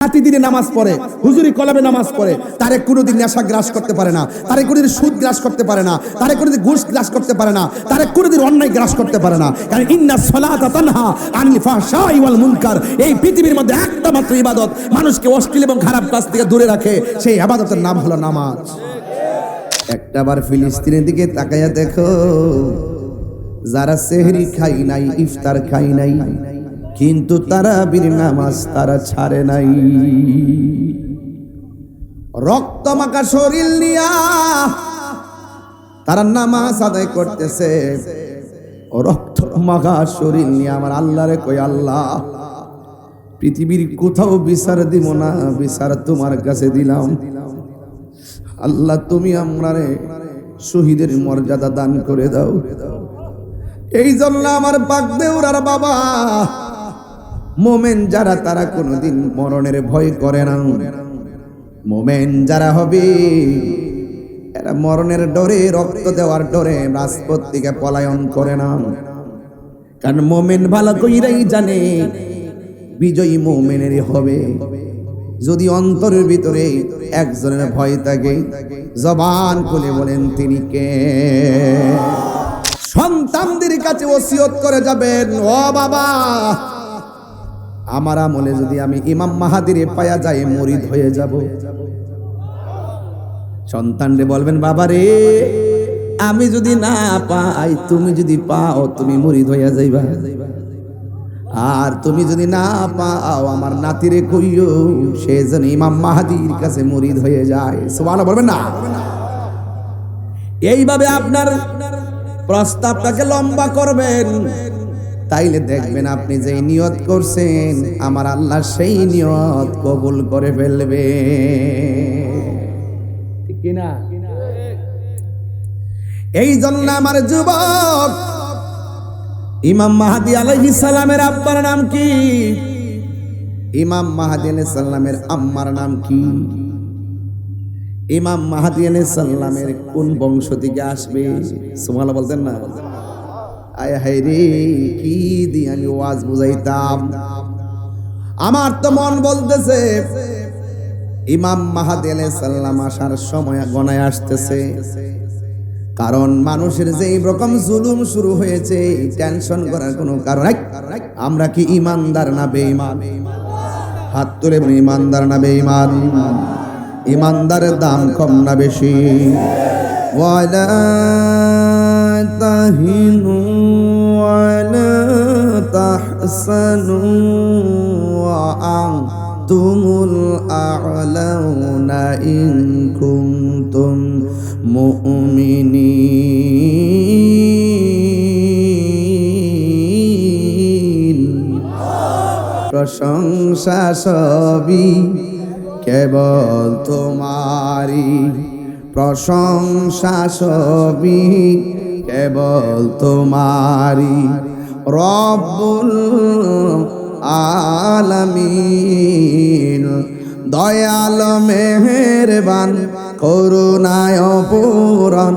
প্রতিদিনে নামাজ পড়ে, হুজুরি কলবে নামাজ পড়ে, তারে কোনোদিন নেশা গ্রাস করতে পারে না, তারে কোনোদিন সুদ গ্রাস করতে পারে না, তারে কোনোদিন ঘুষ গ্রাস করতে পারে না, তারে কোনোদিন অন্যায় গ্রাস করতে পারে না। কারণ ইন্নাস সালাতা তানহা আনিল ফাহশাই ওয়াল মুনকার, এই পৃথিবীর মধ্যে একটা মাত্র ইবাদত মানুষকে অশ্লীল এবং খারাপ কাজ থেকে দূরে রাখে, সেই ইবাদতের নাম হলো নামাজ। একটাবার ফিলিস্তিনের দিকে তাকায়া দেখো, যারা সেহরি খাই নাই, ইফতার খাই নাই, কিন্তু তারাবির নামাজ তারা ছাড়ে নাই। রক্ত মাখা শরীর নিয়া তারা নামাজ আদায় করতেছে। রক্ত মাখা শরীর নিয়ে আমার আল্লাহরে কই, আল্লাহ পৃথিবীর কোথাও বিচার দিব না, বিচার তোমার কাছে দিলাম। আল্লাহ তুমি আমরারে শহীদের মর্যাদা দান করে দাও। এই জন্য আমার পাক দেউরার বাবা মোমেন যারা, তারা কোনোদিন মরণের ভয় করে না। মোমেন যারা হবে, এরা মরণের ডরে, রক্ত দেওয়ার ডরে রাজপথ থেকে পলায়ন করে না। কারণ মোমেন ভালো কইরাই জানে বিজয়ী মোমেনেরই হবে। যদি অন্তরের ভিতরে একজনের ভয় থাকে, জবান খুলে বলেন তিনি কে। সন্তানদের কাছে ওসিয়ত করে যাবেন, ও বাবা আমার আমলে যদি আমি ইমাম মাহাদিরে পায়া যায় মুরিদ হয়ে যাব। সন্তানরে বলবেন, বাবা রে আমি যদি না পাই, তুমি যদি পাও তুমি মুরিদ হইয়া যাইবা। আর তুমি যদি না পাও আমার নাতিরে কইও সে যেন ইমাম মাহাদির কাছে মুরিদ হয়ে যায়। সুবহানাল্লাহ বলবেন না? এইভাবে আপনার প্রস্তাবটাকে লম্বা করবেন, তাইলে দেখবেন আপনি যে নিয়ত করছেন আমার আল্লাহ সেই নিয়ত কবুল করে ফেলবে। ঠিক কি না? এই জন্য আমার যুবক, ইমাম মাহদী আলাইহিস সালামের আব্বার নাম কি? ইমাম মাহদী আলাইহিস সালামের আম্মার নাম কি? ইমাম মাহদী আলাইহিস সালামের কোন বংশ থেকে আসবে? সুবহানাল্লাহ বলতেন না? আয় হায় রে, কি দিয়ে আমি ওয়াজ বুঝাইতাম। আমার তো মন বলতেছে ইমাম মাহদী আলাইহিস সালাম আসার সময় গণায় আসতেছে। কারণ মানুষের যে রকম জুলুম শুরু হয়েছে, টেনশন করার কোনো কারণ নাই। আমরা কি ইমানদার না বেঈমান? হাত তুলে বলি, ইমানদার না বেঈমান? ইমানদারের দাম কম না বেশি? ওয়ালা তাহিনু ওয়ালা তাহসানু ওয়া আনতুমুল আ'লাউনা ইন কুনতুম মুমিনিন। প্রশংসা সবই কেবল তোমারি, প্রশংসা সবই কেবল তোমারি। রব্বুল আলামিন, দয়াল মেহেরবান, করুণায় অপূরণ,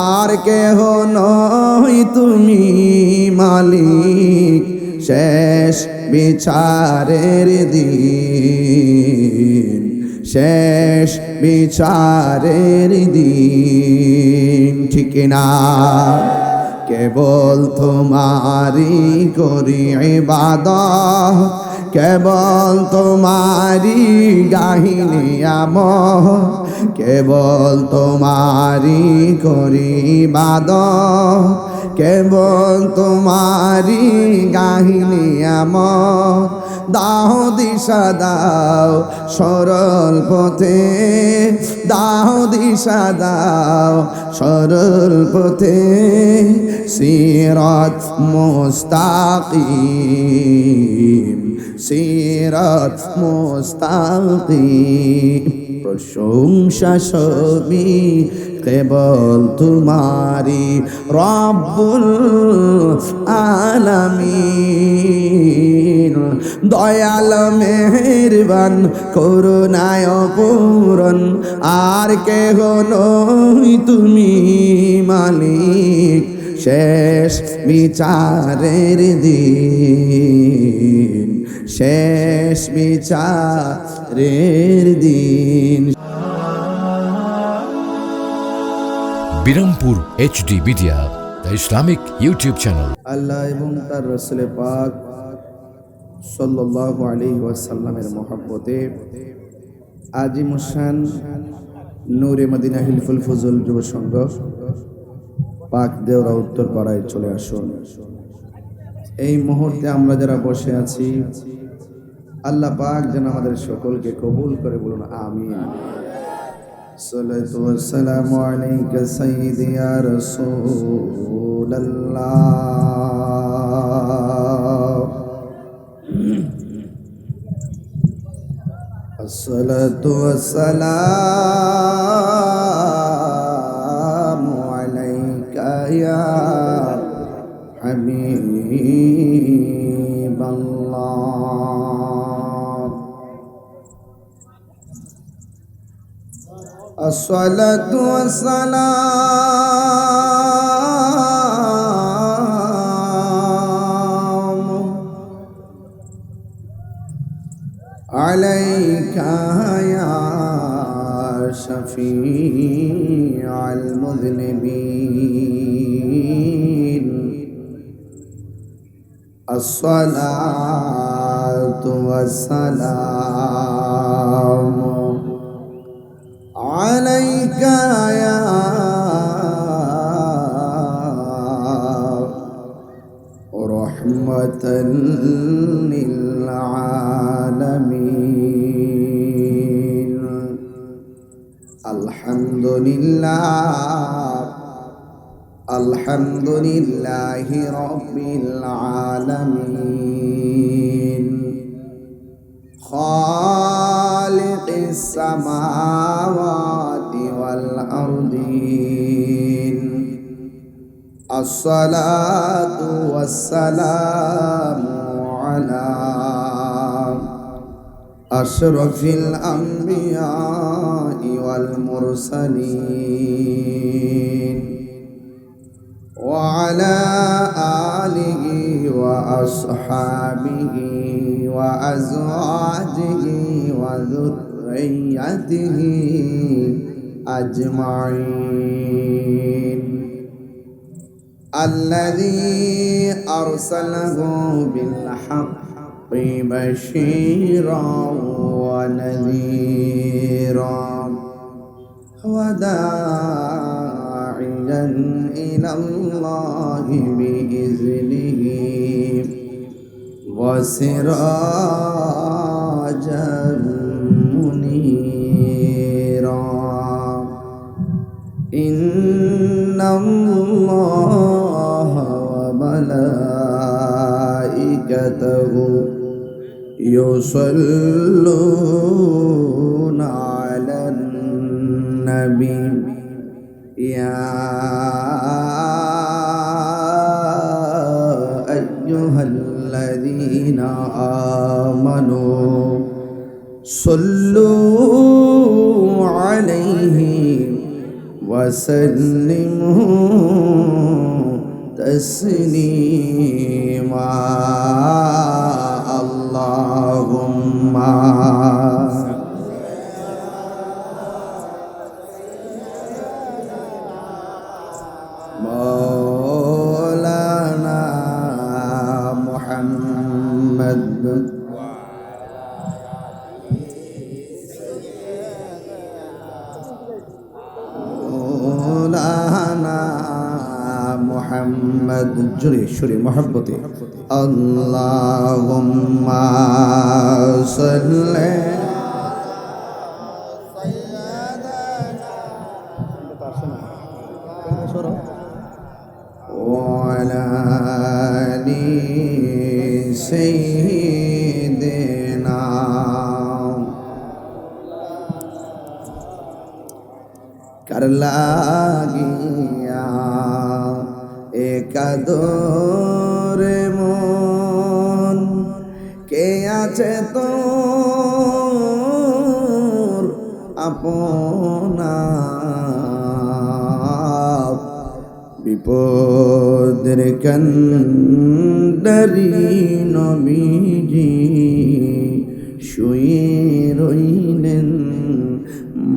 আর কেহ নয় তুমি মালিক শেষ বিচারের দিন, শেষ বিচারের দিন। ঠিক না? কেবল তোমারি করি ইবাদত, কেবল তোমারি গাহিনী আমল, কেবল তোমারি করি ইবাদত, কেবল তোমারি গাহিনী আমল। দাও দিশা দাও সরল পথে, দাও দিশা দাও সরল পথে, সিরাত মুস্তাকিম, সিরাত মুস্তাকিম। প্রশংসা সবই কেবল তোমারি, রব্বুল আলামিন, দয়াল মেহেরবান, করুণায় অপূরণ, আর কেহ নয় তুমি মালিক শেষ বিচারের দিন, শেষ বিচারের দিন। Birampur HD media, the Islamic YouTube channel. Allah এবং তার রাসূল পাক সাল্লাল্লাহু আলাইহি ওয়াসাল্লামের মহব্বতে আজিমুশান নূরে মদিনা হিলফুল ফুজুল যুব সংঘ পাক দেওরা উত্তর পাড়ায় চলে আসুন। এই মুহূর্তে আমরা যারা বসে আছি, আল্লাহ পাক যেন আমাদের সকলকে কবুল করে, বলুন আমিন। সাল্লাতু ওয়াসসালামু আলাইকা সাইয়্যিদি ইয়া রাসূলুল্লাহ। আসসালাতু ওয়াসসালামু আলাইকা ইয়া হাবিবাল্লাহ। আসসালাতু ওয়াসসালামু আলাইকা ইয়া শাফিআল মুযনিবিন। আসসালাতু ওয়াসসালামু আলাইকা ইয়া রাহমাতাল লিল আলামিন। আলহামদুলিল্লাহি রাব্বিল আলামিন। খালিকিস সামাওয়াতি ওয়াল আরদিন। আসসালাতু ওয়াসসালামু আলা আশরাফিল আমবিয়াই ওয়াল মুরসালিন ওয়া আলা আলিহি ওয়া আসহাবিহি ওয়া আজওয়াজিহি ওয়া যুররিয়াতিহি আজমাইন। الذي أرسله بالحق بشيرا ونذيرا وداعيا إلى الله بإذنه وسراجا منيرا. إن الله وملائكته يصلون على النبي يا أيها الذين آمنوا صلوا عليه وسلموا تسليما. اللهم مولانا محمد محمد جري شري محبتي. اللهم صل وعلى آل سيدنا करलागिया একাদরে মন কে আছে তোর আপনা বিপদের কন্দরি নবীজি রইলেন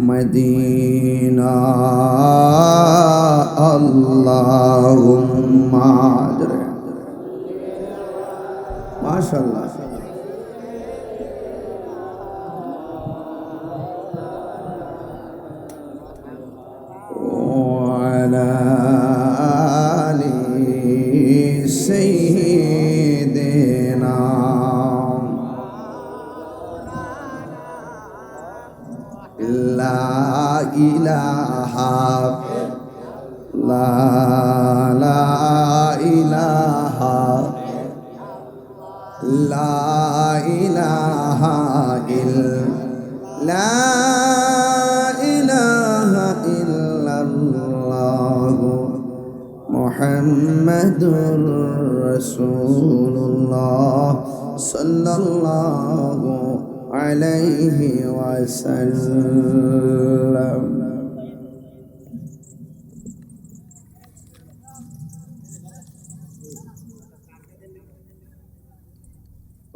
মদিনা আল্লাহুম্মা মাশাআল্লাহ وعلى آل سيدنا لا إله لا إله لا إله إلا الله محمد رسول الله صلى الله عليه وسلم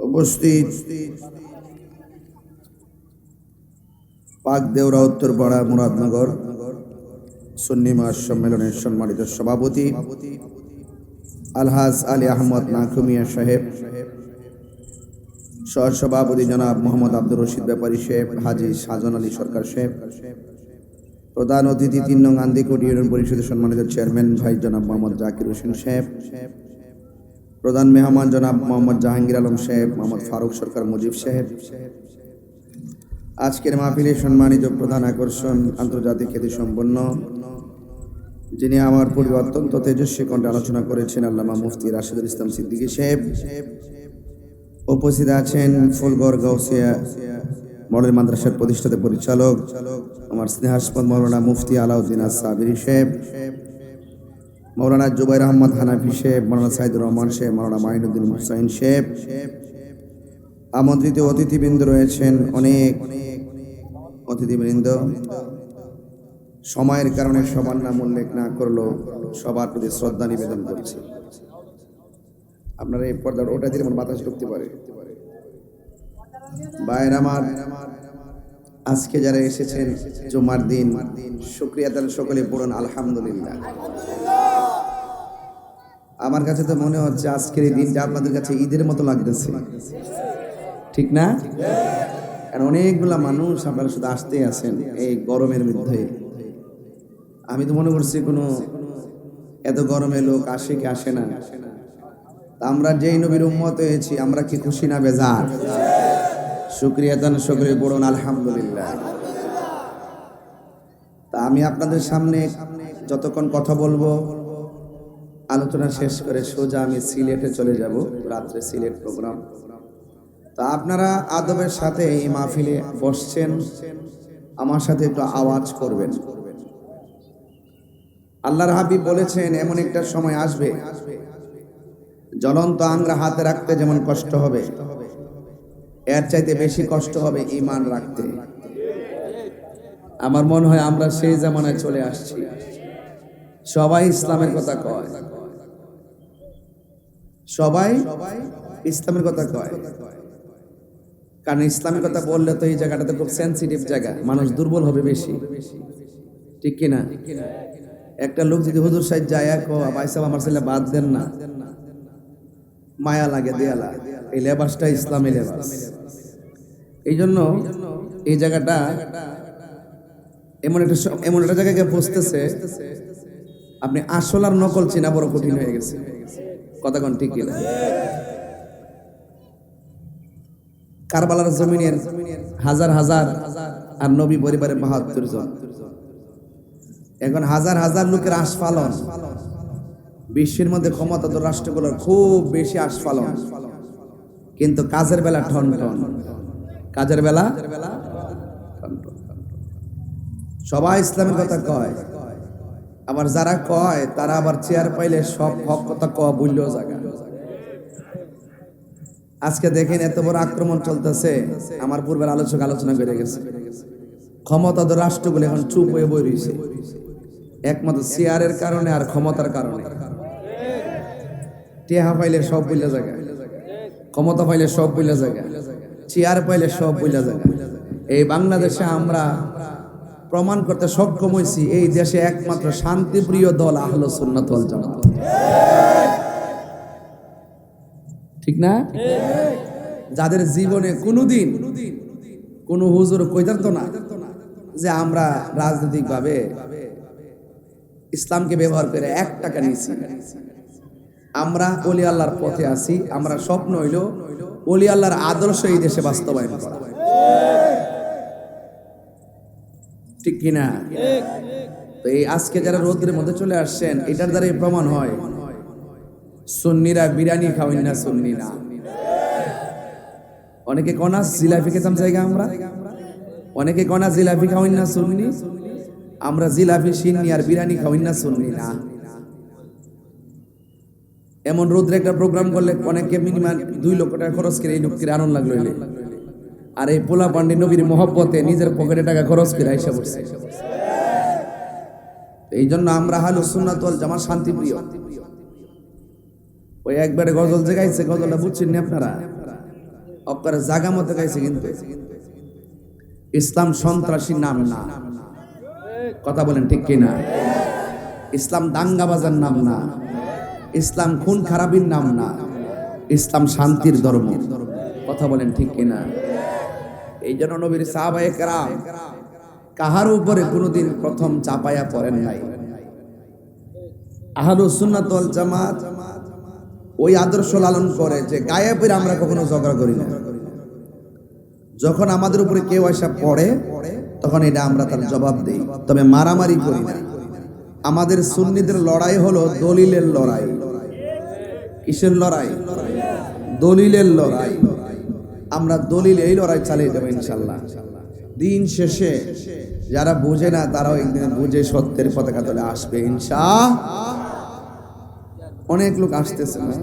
উপস্থিত পাক দেওরা উত্তরপাড়া মুরাদনগর সুন্নি মহাসম্মেলনের সম্মানিত সভাপতি আলহাজ আলী আহমদ নাকুমিয়া সাহেব, সহসভাপতি জনাব মোহাম্মদ আব্দুর রশিদ ব্যাপারী সাহেব, হাজী সাজন আলী সরকার সাহেব, প্রধান অতিথি ৩ নং আন্দিকোট ইউনিয়ন পরিষদের সম্মানিত চেয়ারম্যান ভাই জনাব মোহাম্মদ জাকির হোসেন সাহেব, প্রধান মেহমান জনাব মোহাম্মদ জাহাঙ্গীর আলম সাহেব, মোহাম্মদ ফারুক সরকার মুজিব সাহেব, আজকের মাহফিলে সম্মানিত প্রধান আকর্ষণ আন্তর্জাতিক খ্যাতিসম্পন্ন যিনি আমার পূর্বে অত্যন্ত তেজস্বী কণ্ঠে আলোচনা করেছেন আল্লামা মুফতি রাশিদুল ইসলাম সিদ্দিকী সাহেব, উপস্থিত আছেন ফুলগড় গাউসিয়া মডেল মাদ্রাসার প্রতিষ্ঠাতা পরিচালক আমার স্নেহাস্পদ মাওলানা মুফতি আলাউদ্দিন আস-সাবিরি সাহেব, মাওলানা জুবাইর আহমদ হানাফি সাহেব, মাওলানা সাইদুর রহমান সাহেব, মাওলানা মাইনুদ্দিন হুসাইন সাহেব, আমন্ত্রিত অতিথিবৃন্দ রয়েছেন অনেক অতিথিবৃন্দ। সময়ের কারণে সবার নাম উল্লেখ না করলেও সবার প্রতি শ্রদ্ধা নিবেদন করছি। আপনারা এই পর্দার ওটা দিলে আমার বাতাস ঢুকতে পারে। ভাইয়ের আমার, আজকে যারা এসেছেন জুমার দিন, শুকরিয়া তাহলে সকলে পড়ুন আলহামদুলিল্লাহ। আমার কাছে তো মনে হচ্ছে আজকের এই দিনটা আপনাদের কাছে ঈদের মতো লাগতেছে, ঠিক না? কারণ অনেকগুলা মানুষ আপনারা শুধু আসতেই আছেন এই গরমের মধ্যে। আমি তো মনে করছি কোনো এত গরমে লোক আসে কি আসে না। আমরা যেই নবীর উম্মত হয়েছি, আমরা কি খুশি না বেজার? শুকরিয়া তান সকলে পড়ুন আলহামদুলিল্লাহ। তা আমি আপনাদের সামনে যতক্ষণ কথা বলবো, আলোচনা শেষ করে সোজা আমি সিলেটে চলে যাব, রাত্রে সিলেট প্রোগ্রাম। তা আপনারা আদবের সাথে এই মাহফিলে বসছেন, আমার সাথে একটু আওয়াজ করবেন। আল্লাহর হাবিব বলেছেন এমন একটা সময় আসবে, জ্বলন্ত আংরা হাতে রাখতে যেমন কষ্ট হবে, এর চাইতে বেশি কষ্ট হবে ঈমান রাখতে। আমার মনে হয় আমরা সেই জামানায় চলে আসছি। সবাই ইসলামের কথা কয়, সবাই ইসলামের কথা কয়, কারণ ইসলামের কথা বললে তো এই জায়গাটাতে খুব সেন্সিটিভ জায়গা, মানুষ দুর্বল হবে বেশি, ঠিক কিনা? একটা লোক যদি হুজুর সাহেব যায় ভাই সাহেব আমার ছেলে বাদ দেন না, মায়া লাগে, দেয়ালা। এই লেবাসটা ইসলামী লেবাস। এই জন্য এই জায়গাটা এমন একটা জায়গায় পৌঁছতেছে, আপনি আসল আর নকল চেনা বড় কঠিন হয়ে গেছে। কথা কোন ঠিক কিনা? কারবালার জমিনের হাজার হাজার আর নবী পরিবারের ৭২ জন, এখন হাজার হাজার লোকের আস্ফালন। বিশ্বের মধ্যে ক্ষমতাধর রাষ্ট্রগুলোর খুব বেশি আস্ফালন, কিন্তু কাজের বেলা ঠন ঠন, কাজের বেলা সবাই ইসলামের কথা কয়। আবার যারা কয় তারা আবার চেয়ার পাইলে সব হক কথা কওয়া বললেও জায়গা। আজকে দেখেন এত বড় আক্রমণ চলতেছে, আমার পূর্বের আলোচক আলোচনা করে গেছে, ক্ষমতাধর রাষ্ট্রগুলো এখন চুপ হয়ে বই রয়েছে, একমাত্র চেয়ারের কারণে আর ক্ষমতার কারণে। টেহা পাইলে সব বইলা জায়গা, ক্ষমতা পাইলে সব বইলা জায়গা, চেয়ার পাইলে সব বইলা জায়গা। এই বাংলাদেশে আমরা প্রমাণ করতে সক্ষম হয়েছি এই দেশে একমাত্র শান্তিপ্রিয় দল আহলুস সুন্নাত ওয়াল জামাত। ঠিক না? যাদের জীবনে কোনোদিন কোনো হুজুর কইতারতো না যে আমরা রাজনৈতিক ভাবে ইসলামকে ব্যবহার করে 1 টাকা নিয়েছি, আমরা ওলি আল্লাহর পথে আছি, আমরা স্বপ্ন হইল ওলি আল্লাহর আদর্শ এই দেশে বাস্তবায়ন করা। ঠিক কিনা? তো এই আজকে যারা রোদ্রের মধ্যে চলে আসছেন, এটার দ্বারাই প্রমাণ হয় সুন্নিরা বিরিয়ানি খাওয়াই না, সুন্নি না। অনেকে কনা জিলাপি খেতাম জায়গা আমরা, অনেকে কনা জিলাপি খাওয়াই না, সুন্নি। আমরা জিলাপি সিন্নি আর বিরিয়ানি খাওয়াই না, সুন্নি না। এমন রোদ্রে একটা প্রোগ্রাম করলে অনেকে মিনিমাম 2 লক্ষ টাকা খরচ করে এই লোককে আনন্দ লাগলো। আর এই পোলা পান্ডি নবীর মহব্বতে নিজের পকেটে টাকা খরচ করে আইসা পড়ছে। এই জন্য আমরা আহলুস সুন্নাত ওয়াল জামাত শান্তিপ্রিয়। ওই একবারে গজল যে গাইছে, গজলটা বুঝছেন না আপনারা? আপনারা জাগা মতো গাইছে, কিন্তু ইসলাম সন্ত্রাসী নাম না। কথা বলেন ঠিক কিনা? ইসলাম দাঙ্গাবাজার নাম না, ইসলাম খুন খারাপির নাম না, ইসলাম শান্তির ধর্ম। কথা বলেন ঠিক কিনা? এই জন্য নবীর সাহাবায়ে কেরাম কাহার উপরে কোনোদিন প্রথম চাপায়া পড়েন নাই। আহলুস সুন্নাত ওয়াল জামাত ওই আদর্শ লালন করে যে গায়েবের আমরা কখনো ঝগড়া করি না। যখন আমাদের উপরে কেউ এসে পড়ে তখন এটা আমরা তার জবাব দেই, তবে মারামারি করি না। আমাদের সুন্নিদের লড়াই হলো দলিলের লড়াই। কিসের লড়াই? দলিলের লড়াই। আমরা দলিল এই লড়াই চালিয়ে যাবো ইনশাল্লাহ। দিন শেষে যারা বোঝে না তারাও একদিন বুঝে সত্যের পতাকা তলে আসবে ইনশাআল্লাহ। অনেক লোক আসতেছে না,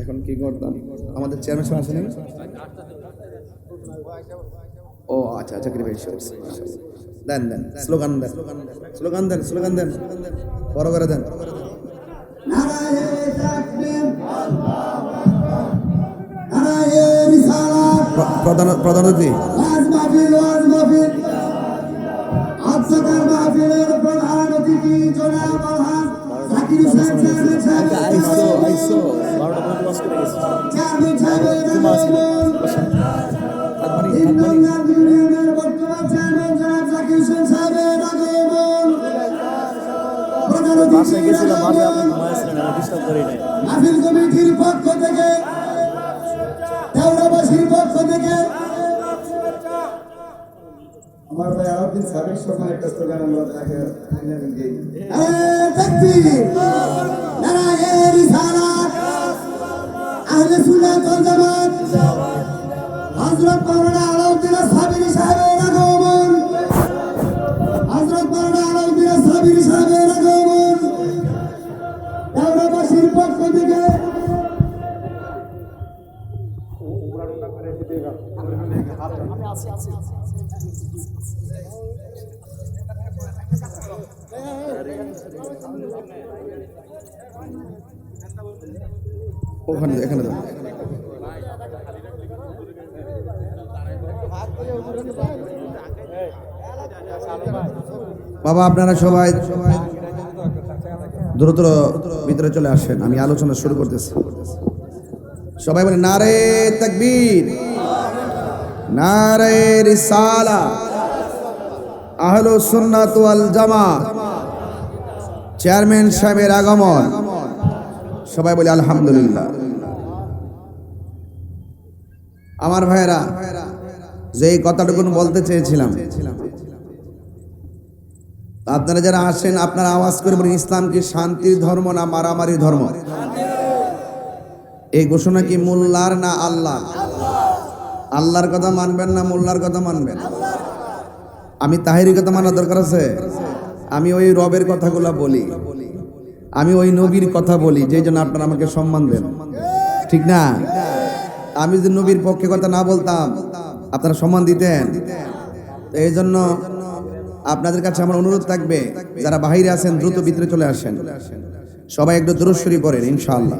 এখন কি করতাম? আমাদের চেয়ারম্যান সাহেব আসেন? ও আচ্ছা, চাকরি ভাই দেন দেন, স্লোগান দেন, স্লোগান দেন, স্লোগান দেন, বড় করে দেন। প্রধান অতিথি বাসায় গেছিলাম, বাসায় আপনি ঘুমাইছিলেন, আমি ডিস্টার্ব করি নাই। মাহফিল কমিটির পক্ষ থেকে, দেওরাবাসীর পক্ষ থেকে আমার ভাই আলাউদ্দিন সাহেবের সময় একটা স্লোগান আমরা তাকে দিই, তাকবীর, নারায়ে রিসালাত, আহলে সুন্নাত ওয়াল জামাত, হযরত মাওলানা আলাউদ্দিন সাহেবের সাহেবের আগমন, হযরত মাওলানা আলাউদ্দিন সাহেবের সাহেবের আগমন, দেওরাবাসীর পক্ষ থেকে ওখানে এখানে দাও। বাবা আপনারা সবাই দ্রুত ভিতরে চলে আসেন, আমি আলোচনা শুরু করতেছি। সবাই বলে নারে তাকবীর, নারে রিসালাত, আহলুস সুন্নাত ওয়াল জামাত, চেয়ারম্যান সাহেবের আগমন। সবাই বলে আলহামদুলিল্লাহ। আমার ভাইয়েরা, যে কথাটুকু বলতে চেয়েছিলাম, আপনারা যারা আসেন আপনারা আওয়াজ করে বলেন ইসলাম কি শান্তির ধর্ম না মারামারি ধর্ম? এই ঘোষণা কি মোল্লার না আল্লাহ? আল্লাহর কথা মানবেন না মোল্লার কথা মানবেন? আমি তাহেরির কথা মানার দরকার আছে? আমি ওই রবের কথাগুলা বলি, আমি ওই নবীর কথা বলি, যেই জন্য আপনারা আমাকে সম্মান দেন, ঠিক না? আমি যদি নবীর পক্ষে কথা না বলতাম আপনারা সম্মান দিতেন। এই জন্য আপনাদের কাছে আমার অনুরোধ থাকবে, যারা বাহিরে আছেন দ্রুত ভিতরে চলে আসেন। সবাই একটু দুরূদ শরীফ পড়েন ইনশাআল্লাহ।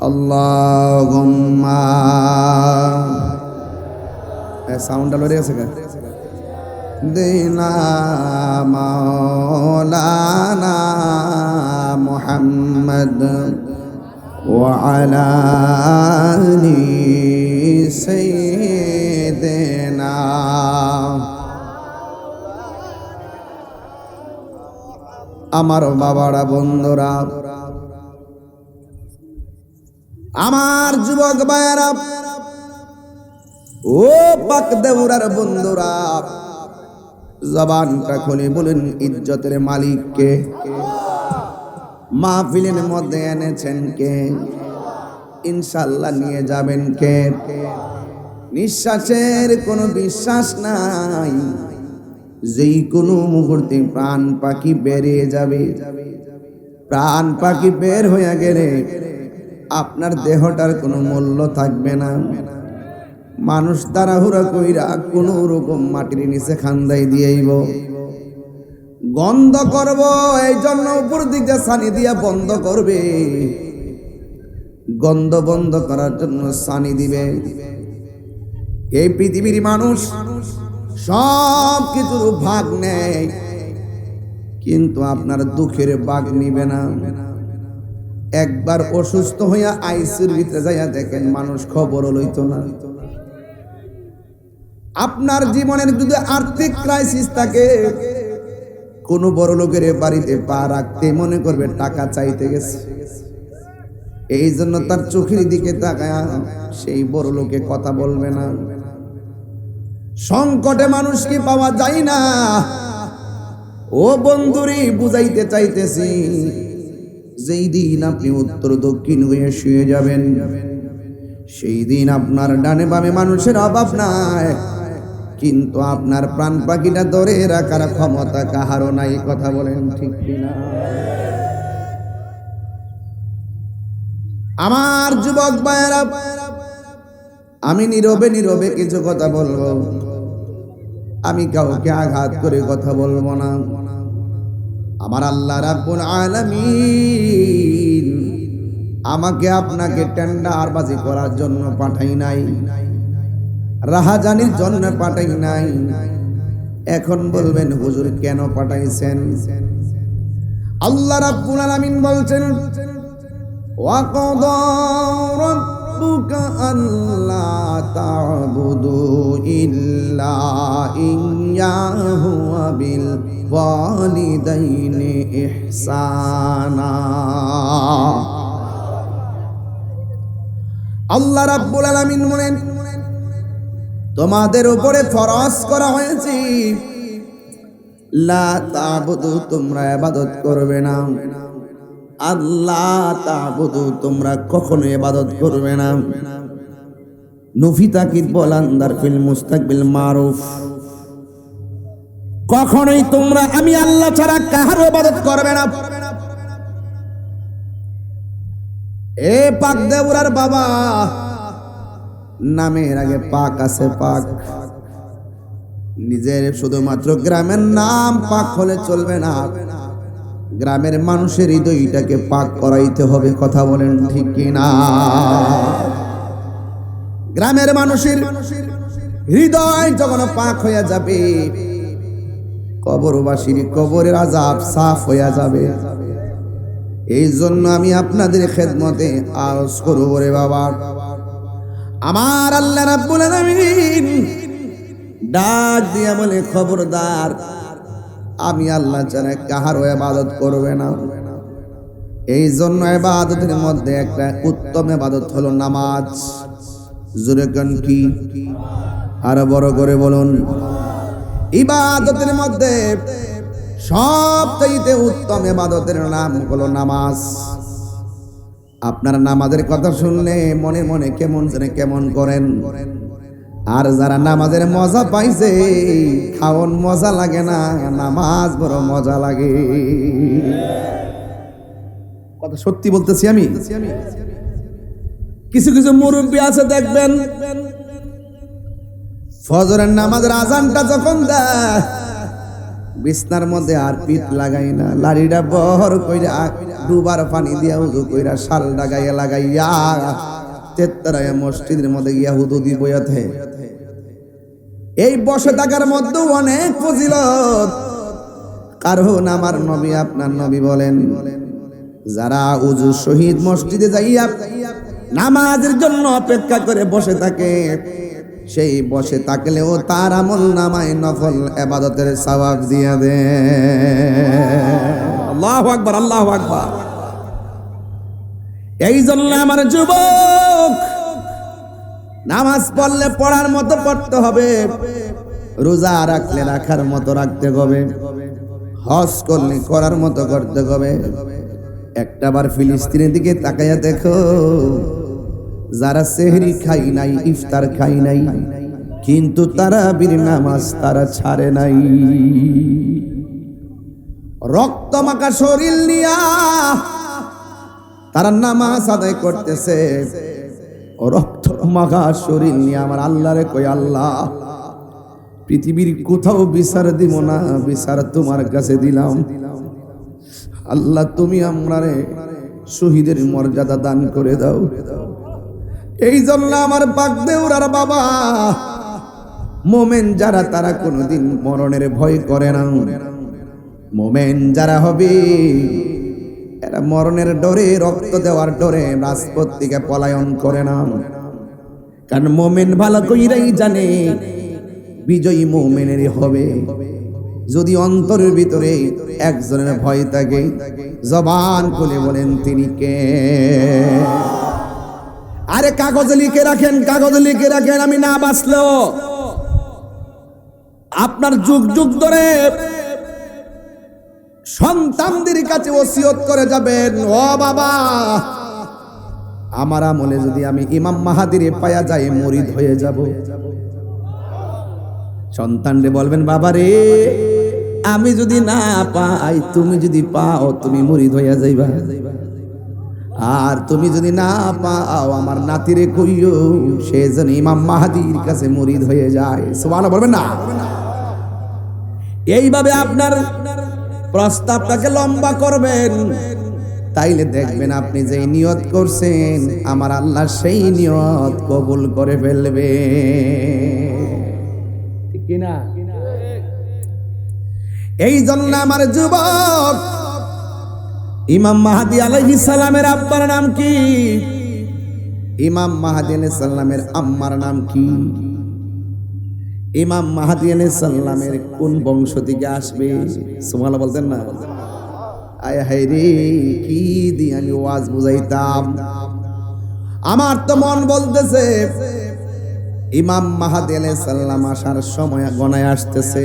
আল্লাহুম্মা সাউন্ডটা লড়ে আছে। দিনা মাওলানা মুহাম্মদ ওয়া আলা আলি সাইয়্যিদিনা। আমার বাবারা, বন্ধুরা, আমার যুবক ভাইয়েরা, ও পাক দেউরার বন্ধুরা, জবানটা খুলে বলেন ইজ্জতের মালিককে? মাহফিলের মধ্যে এনেছেন কে? ইনশাআল্লাহ নিয়ে যাবেন কে? নিঃশ্বাসের কোনো বিশ্বাস নাই, যেই কোনো মুহূর্তে প্রাণ পাখি বেরিয়ে যাবে। প্রাণ পাখি বের হয়ে গেলে আপনার দেহটার কোনো মূল্য থাকবে না। মানুষ তাড়াহুড়া কইরা কোন রকম মাটির নিচে খান্দাই দিয়েইব, গন্ধ করব, এই জন্য উপর দিকে সানি দিয়া বন্ধ করবে। গন্ধ বন্ধ করার জন্য সানি দিবে। এই পৃথিবীর মানুষ সব কিছুর ভাগ নেয়, কিন্তু আপনার দুঃখের ভাগ নিবে না। একবার অসুস্থ হইয়া আইসিইউর ভিতরে যাইয়া দেখেন, মানুষ খবর লইতো না। আপনার জীবনের যদি আর্থিক ক্রাইসিস থাকে, কোন বড় লোকের বাড়িতে পা রাখতে মনে করবে টাকা চাইতে গেছে। এই জন্য তার চোখের দিকে তাকায় সেই বড় লোকে কথা বলবে না। সংকটে মানুষকে পাওয়া যায় না। ও বন্ধুরে, বুঝাইতে চাইতেছি, যেই দিন আপনি উত্তর দক্ষিণ হয়ে শুয়ে যাবেন, সেই দিন আপনার ডানে বামে মানুষের অভাব নাই, কিন্তু আপনার প্রাণ পাখিটা ধরে রাখার ক্ষমতা কাহারও নাই। কথা বলেন ঠিক কিনা? আমার যুবক ভাইয়েরা, আমি নীরবে নীরবে কিছু কথা বলবো। আমি কাউকে আঘাত করে কথা বলবো না। আমার আল্লাহ রাব্বুল আলামিন আমাকে আপনাকে টেন্ডারবাজি করার জন্য পাঠাই নাই, রাহাজানির জন্য পাঠাই নাই। এখন বলবেন হুজুর কেন পাঠাইছেন? আল্লাহ রাব্বুল আলামিন বলছেন, ওয়া কাদা রাব্বুকা আল্লা তা'বুদু ইল্লা ইয়্যাহু ওয়া বিল ওয়ালিদাইনি ইহসানা। আল্লাহ রাব্বুল আলামিন বলেন, তোমাদের উপরে ফরজ করা হয়েছে লা তা'বুদু, তোমরা ইবাদত করবে না। আল্লাহ তা'বুদু, তোমরা কখনো ইবাদত করবে না। নফি তাকিদ বলান্দার ফিল মুস্তাকবিল মারুফ, কখনোই তোমরা আমি আল্লাহ ছাড়া কাহারও ইবাদত করবে না। এ পাক দেউরার বাবা, নামের আগে পাক আছে। পাক নিজের শুধুমাত্র গ্রামের নাম পাক হলে চলবে না, গ্রামের মানুষের হৃদয়টাকে পাক করাইতে হবে। কথা বলেন ঠিক কিনা? গ্রামের মানুষের হৃদয় যখন পাক হয়ে যাবে, কবরবাসীর কবরের আযাব সাফ হয়ে যাবে। এই জন্য আমি আপনাদের খেদমতে আরজ করব, রে বাবা, আমার আল্লাহ রাব্বুল আলামিন ডাক দিয়া বলে, খবরদার, আমি আল্লাহ ছাড়া কাহারও ইবাদত করবে না। এই জন্য ইবাদতের মধ্যে একটা উত্তম ইবাদত হলো নামাজ। জোরে কোন কি? আর বড় করে বলুন। ইবাদতের মধ্যে সবচেয়ে উত্তম ইবাদতের নাম হলো নামাজ। আপনার নামাজের কথা শুনলে মনে মনে কেমন জানে কেমন করেন। আর যারা নামাজের মজা পাইছে, খাওন মজা লাগে না, নামাজ বড় মজা লাগে। কথা সত্যি বলতেছি আমি। কিছু কিছু মুরব্বী আছে দেখবেন, ফজরের নামাজের আজানটা যখন দেয়, বিছনার মধ্যে আর পিঠ লাগাই না, লাড়িটা বহর কইরা দুবার পানি দিয়া উযু কইরা শালটা গায়ে লাগাইয়া তেত্তারায় মসজিদের মধ্যে গিয়া হুদু দি বইয়াতে। এই বসে থাকার মধ্যে অনেক ফজিলত। কারণ আমার নবী, আপনার নবী বলেন, যারা উজু শহীদ মসজিদে যাইয়া নামাজের জন্য অপেক্ষা করে বসে থাকে, সেই বসে থাকলেও তার আমল নামায় নফল ইবাদতের সওয়াব দিয়ে দেয়। আল্লাহু আকবার, আল্লাহু আকবার। এই জন্য আমার যুবক, নামাজ পড়লে পড়ার মতো পড়তে হবে, রোজা রাখলে রাখার মতো রাখতে হবে, হজ করলে করার মতো করতে হবে। একটাবার ফিলিস্তিনের দিকে তাকাইয়া দেখো, যারা সেহরি খাই নাই, ইফতার খাই নাই, কিন্তু তারাবির নামাজ তারা ছাড়ে নাই। রক্ত মাখা শরীর নিয়া তারা নামাজ আদায় করতেছে। রক্ত মাখা শরীর নিয়ে আমার আল্লাহরে কই, আল্লাহ পৃথিবীর কোথাও বিচার দিব না, বিচার তোমার কাছে দিলাম। আল্লাহ তুমি আমরারে শহীদের মর্যাদা দান করে দাও। এই জন্য আমার পাক দেউরার বাবা, মোমেন যারা তারা কোনোদিন মরণের ভয় করে না। মোমেন যারা হবে এরা মরণের ডরে, রক্ত দেওয়ার ডরে রাজপথ থেকে পলায়ন করে না। কারণ মোমেন ভালো কইরাই জানে বিজয়ী মোমেনেরই হবে। যদি অন্তরের ভিতরে একজনের ভয় থাকে, জবান খুলে বলেন তিনি কে। আরে কাগজে লিখে রাখেন, কাগজে লিখে রাখেন, আমি না বাঁচলেও আপনার যুগ যুগ ধরে সন্তানদের কাছে ওসিয়ত করে যাবেন, ও বাবা আমার আমলে যদি আমি ইমাম মাহাদিরে পায়া যাই মুরিদ হয়ে যাব। সন্তানরে বলবেন, বাবা রে আমি যদি না পাই, তুমি যদি পাও তুমি মুরিদ হইয়া যাইবা। আর তুমি যদি না পাও আমার নাতিরে কইও সে যেন ইমাম মাহাদির কাছে মুরিদ হয়ে যায়। সুবহানাল্লাহ বলবেন না? এইভাবে আপনার প্রস্তাবটাকে লম্বা করবেন, তাইলে দেখবেন আপনি যেই নিয়ত করছেন আমার আল্লাহ সেই নিয়ত কবুল করে ফেলবে। ঠিক কি না? এই জন্য আমার যুবক, ইমাম মাহদী আলাইহিস সালামের আব্বার নাম কি? ইমাম মাহদী আলাইহিস সালামের আম্মার নাম কি? ইমাম মাহদী আলাইহিস সালামের কোন বংশ থেকে আসবে? সুবহানাল্লাহ বলতেন না? আয় হায় রে, কি দিয়ে আমি ওয়াজ বুঝাইতাম। আমার তো মন বলতেছে ইমাম মাহদী আলাইহিস সালাম আসার সময় গণায় আসতেছে।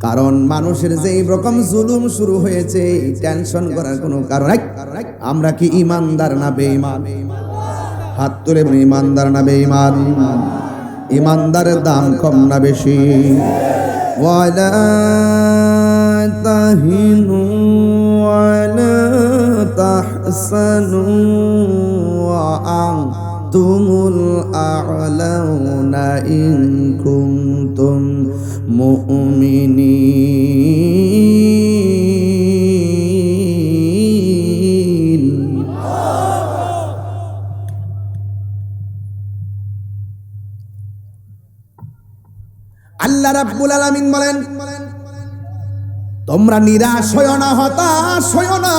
কারণ মানুষের যে রকম জুলুম শুরু হয়েছে, টেনশন করার কোনো কারণ নাই। আমরা কি ইমানদার না বেঈমান? হাত তুলে বলি, ইমানদার না বেঈমান? ইমানদারের দাম কম না বেশি? ওয়ালা তাহিনু ওয়ালা তাহসানু ওয়া আনতুমুল আ'লাউনা ইন কুনতুম মুমিনিন। আল্লাহ রাব্বুল আলামিন বলেন, তোমরা নিরাশ হইও না, হতাশ হইও না,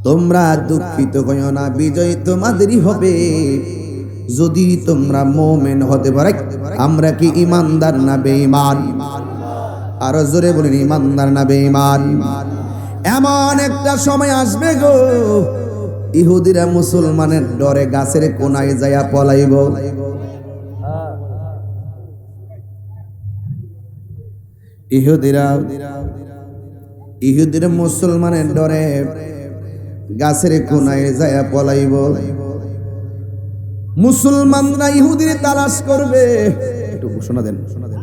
তোমরা দুঃখিত হইও না, বিজয় তোমাদেরই হবে যদি তোমরা মুমিন হতে পারো। আমরা কি ইমানদার না বেঈমান? আরো জোরে বলেন, ইমানদার না বেঈমান? এমন একটা সময় আসবে গো, ইহুদিরা মুসলমানের ডরে গাছের কোনায় যায়া পলাইব। ইহুদিরা মুসলমানের ডরে গাছের কোনায় যায়া পলাইব। মুসলমানরা ইহুদির তালাশ করবে। একটু ঘোষণা দেন, ঘোষণা দেন।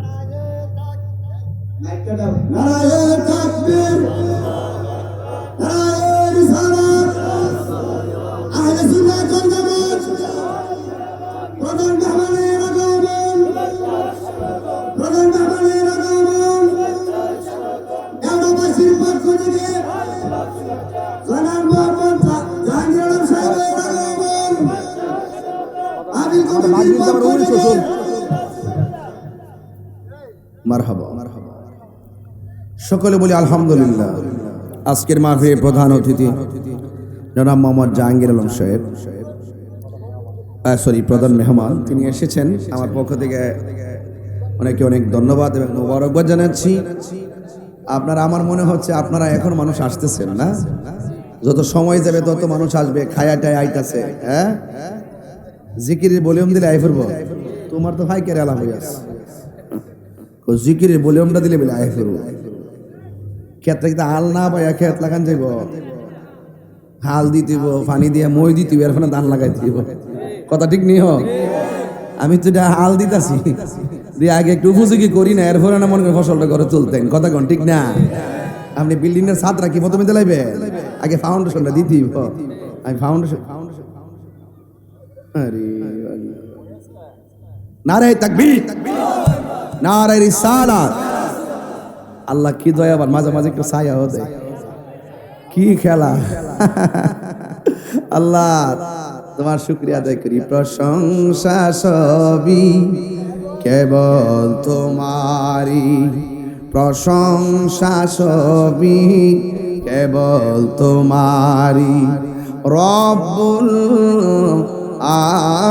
নারায়ে তাকবীর, নারায়ে রিসালাত, আহলে সুন্নাত ওয়াল জামাত, প্রধান মেহমানের আগমন, প্রধান মেহমানের আগমন, এলাকাবাসীর পক্ষ থেকে জনাব মোহাম্মদ জাহাঙ্গীর আলম সাহেবের আগমন, আমি কমিটির পক্ষ থেকে মারহাবা। সকলে বলি আলহামদুলিল্লাহ। আজকের মাহফিলের প্রধান অতিথি জনাব মোহাম্মদ জাহাঙ্গীর আলম সাহেব, প্রধান মেহমান, তিনি এসেছেন। আমার পক্ষ থেকে অনেক ধন্যবাদ এবং মোবারকবাদ জানাচ্ছি। আপনারা, আমার মনে হচ্ছে আপনারা এখন মানুষ আসতেছেন না, যত সময় যাবে তত মানুষ আসবে, খায়াটায় আইতাছে। হ্যাঁ, জিকিরের ভলিউম দিলে আই ফিরব। তোমার তো ভাই কেরে আলাপ হয়ে আছে, জিকিরের ভলিউমটা দিলে বলে আই ফিরব। ক্ষেত থেকে হাল না পাইয়া ক্ষেত লাগান যাইব, হাল দিতেব, পানি দিয়ে মই দিতেব, এর ফলে ধান লাগাই দিব। কথা ঠিক নিহ? আমি তো এটা হাল দিতাছি, দিয়ে আগে একটু উপযোগী করি না, এর ফলে না মনে করি ফসলটা করে তুলতেন। কথা কন ঠিক না? আপনি বিল্ডিং এর ছাদ রাখি প্রথমে দিলাইবে, আগে ফাউন্ডেশনটা দিতে। আমি ফাউন্ডেশন নারে তাকবীর, নারে রিসালাত। আল্লাহ কি দয়াবান, মাঝে মাঝে একটু ছায়া হতে, কি খেলা। আল্লাহ তোমার শুকরিয়া আদায় করি। প্রশংসা সবই কেবল তোমারি, প্রশংসা সবই কেবল তোমারি। রব্বুল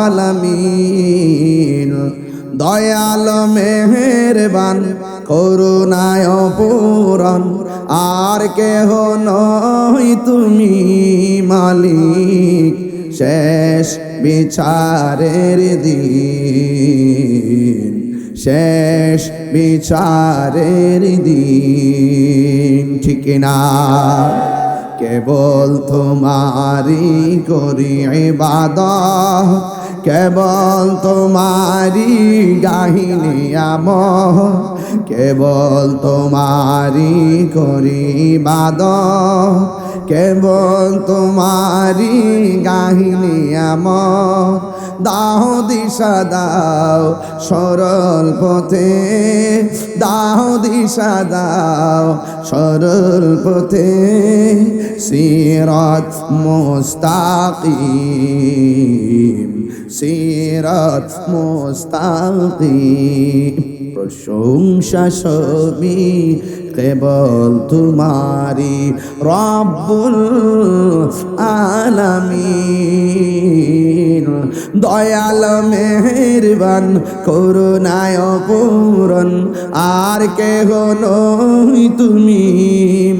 আলামিন দয়াল মেহেরবান করুণায় পূরণ, আর কেহ নই তুমি মালিক শেষ বিচারের দিন, শেষ বিচারের দিন। ঠিক না? কেবল তোমারি করি ইবাদত, কেবল তোমারি গাহিনী আমল, কেবল তোমারি করি ইবাদত, কেবল তোমারি গাহিনী আমল। দাও দিশা দাও সরল পথে, দাও দিশা দাও সরল পথে, সিরাত মুস্তাকিম, সিরাত মুস্তাকিম। প্রশংসা সবই কেবল তোমারি, রব্বুল আলামিন দয়াল মেহেরবান করুণায় পূরণ, আর কেহ নই তুমি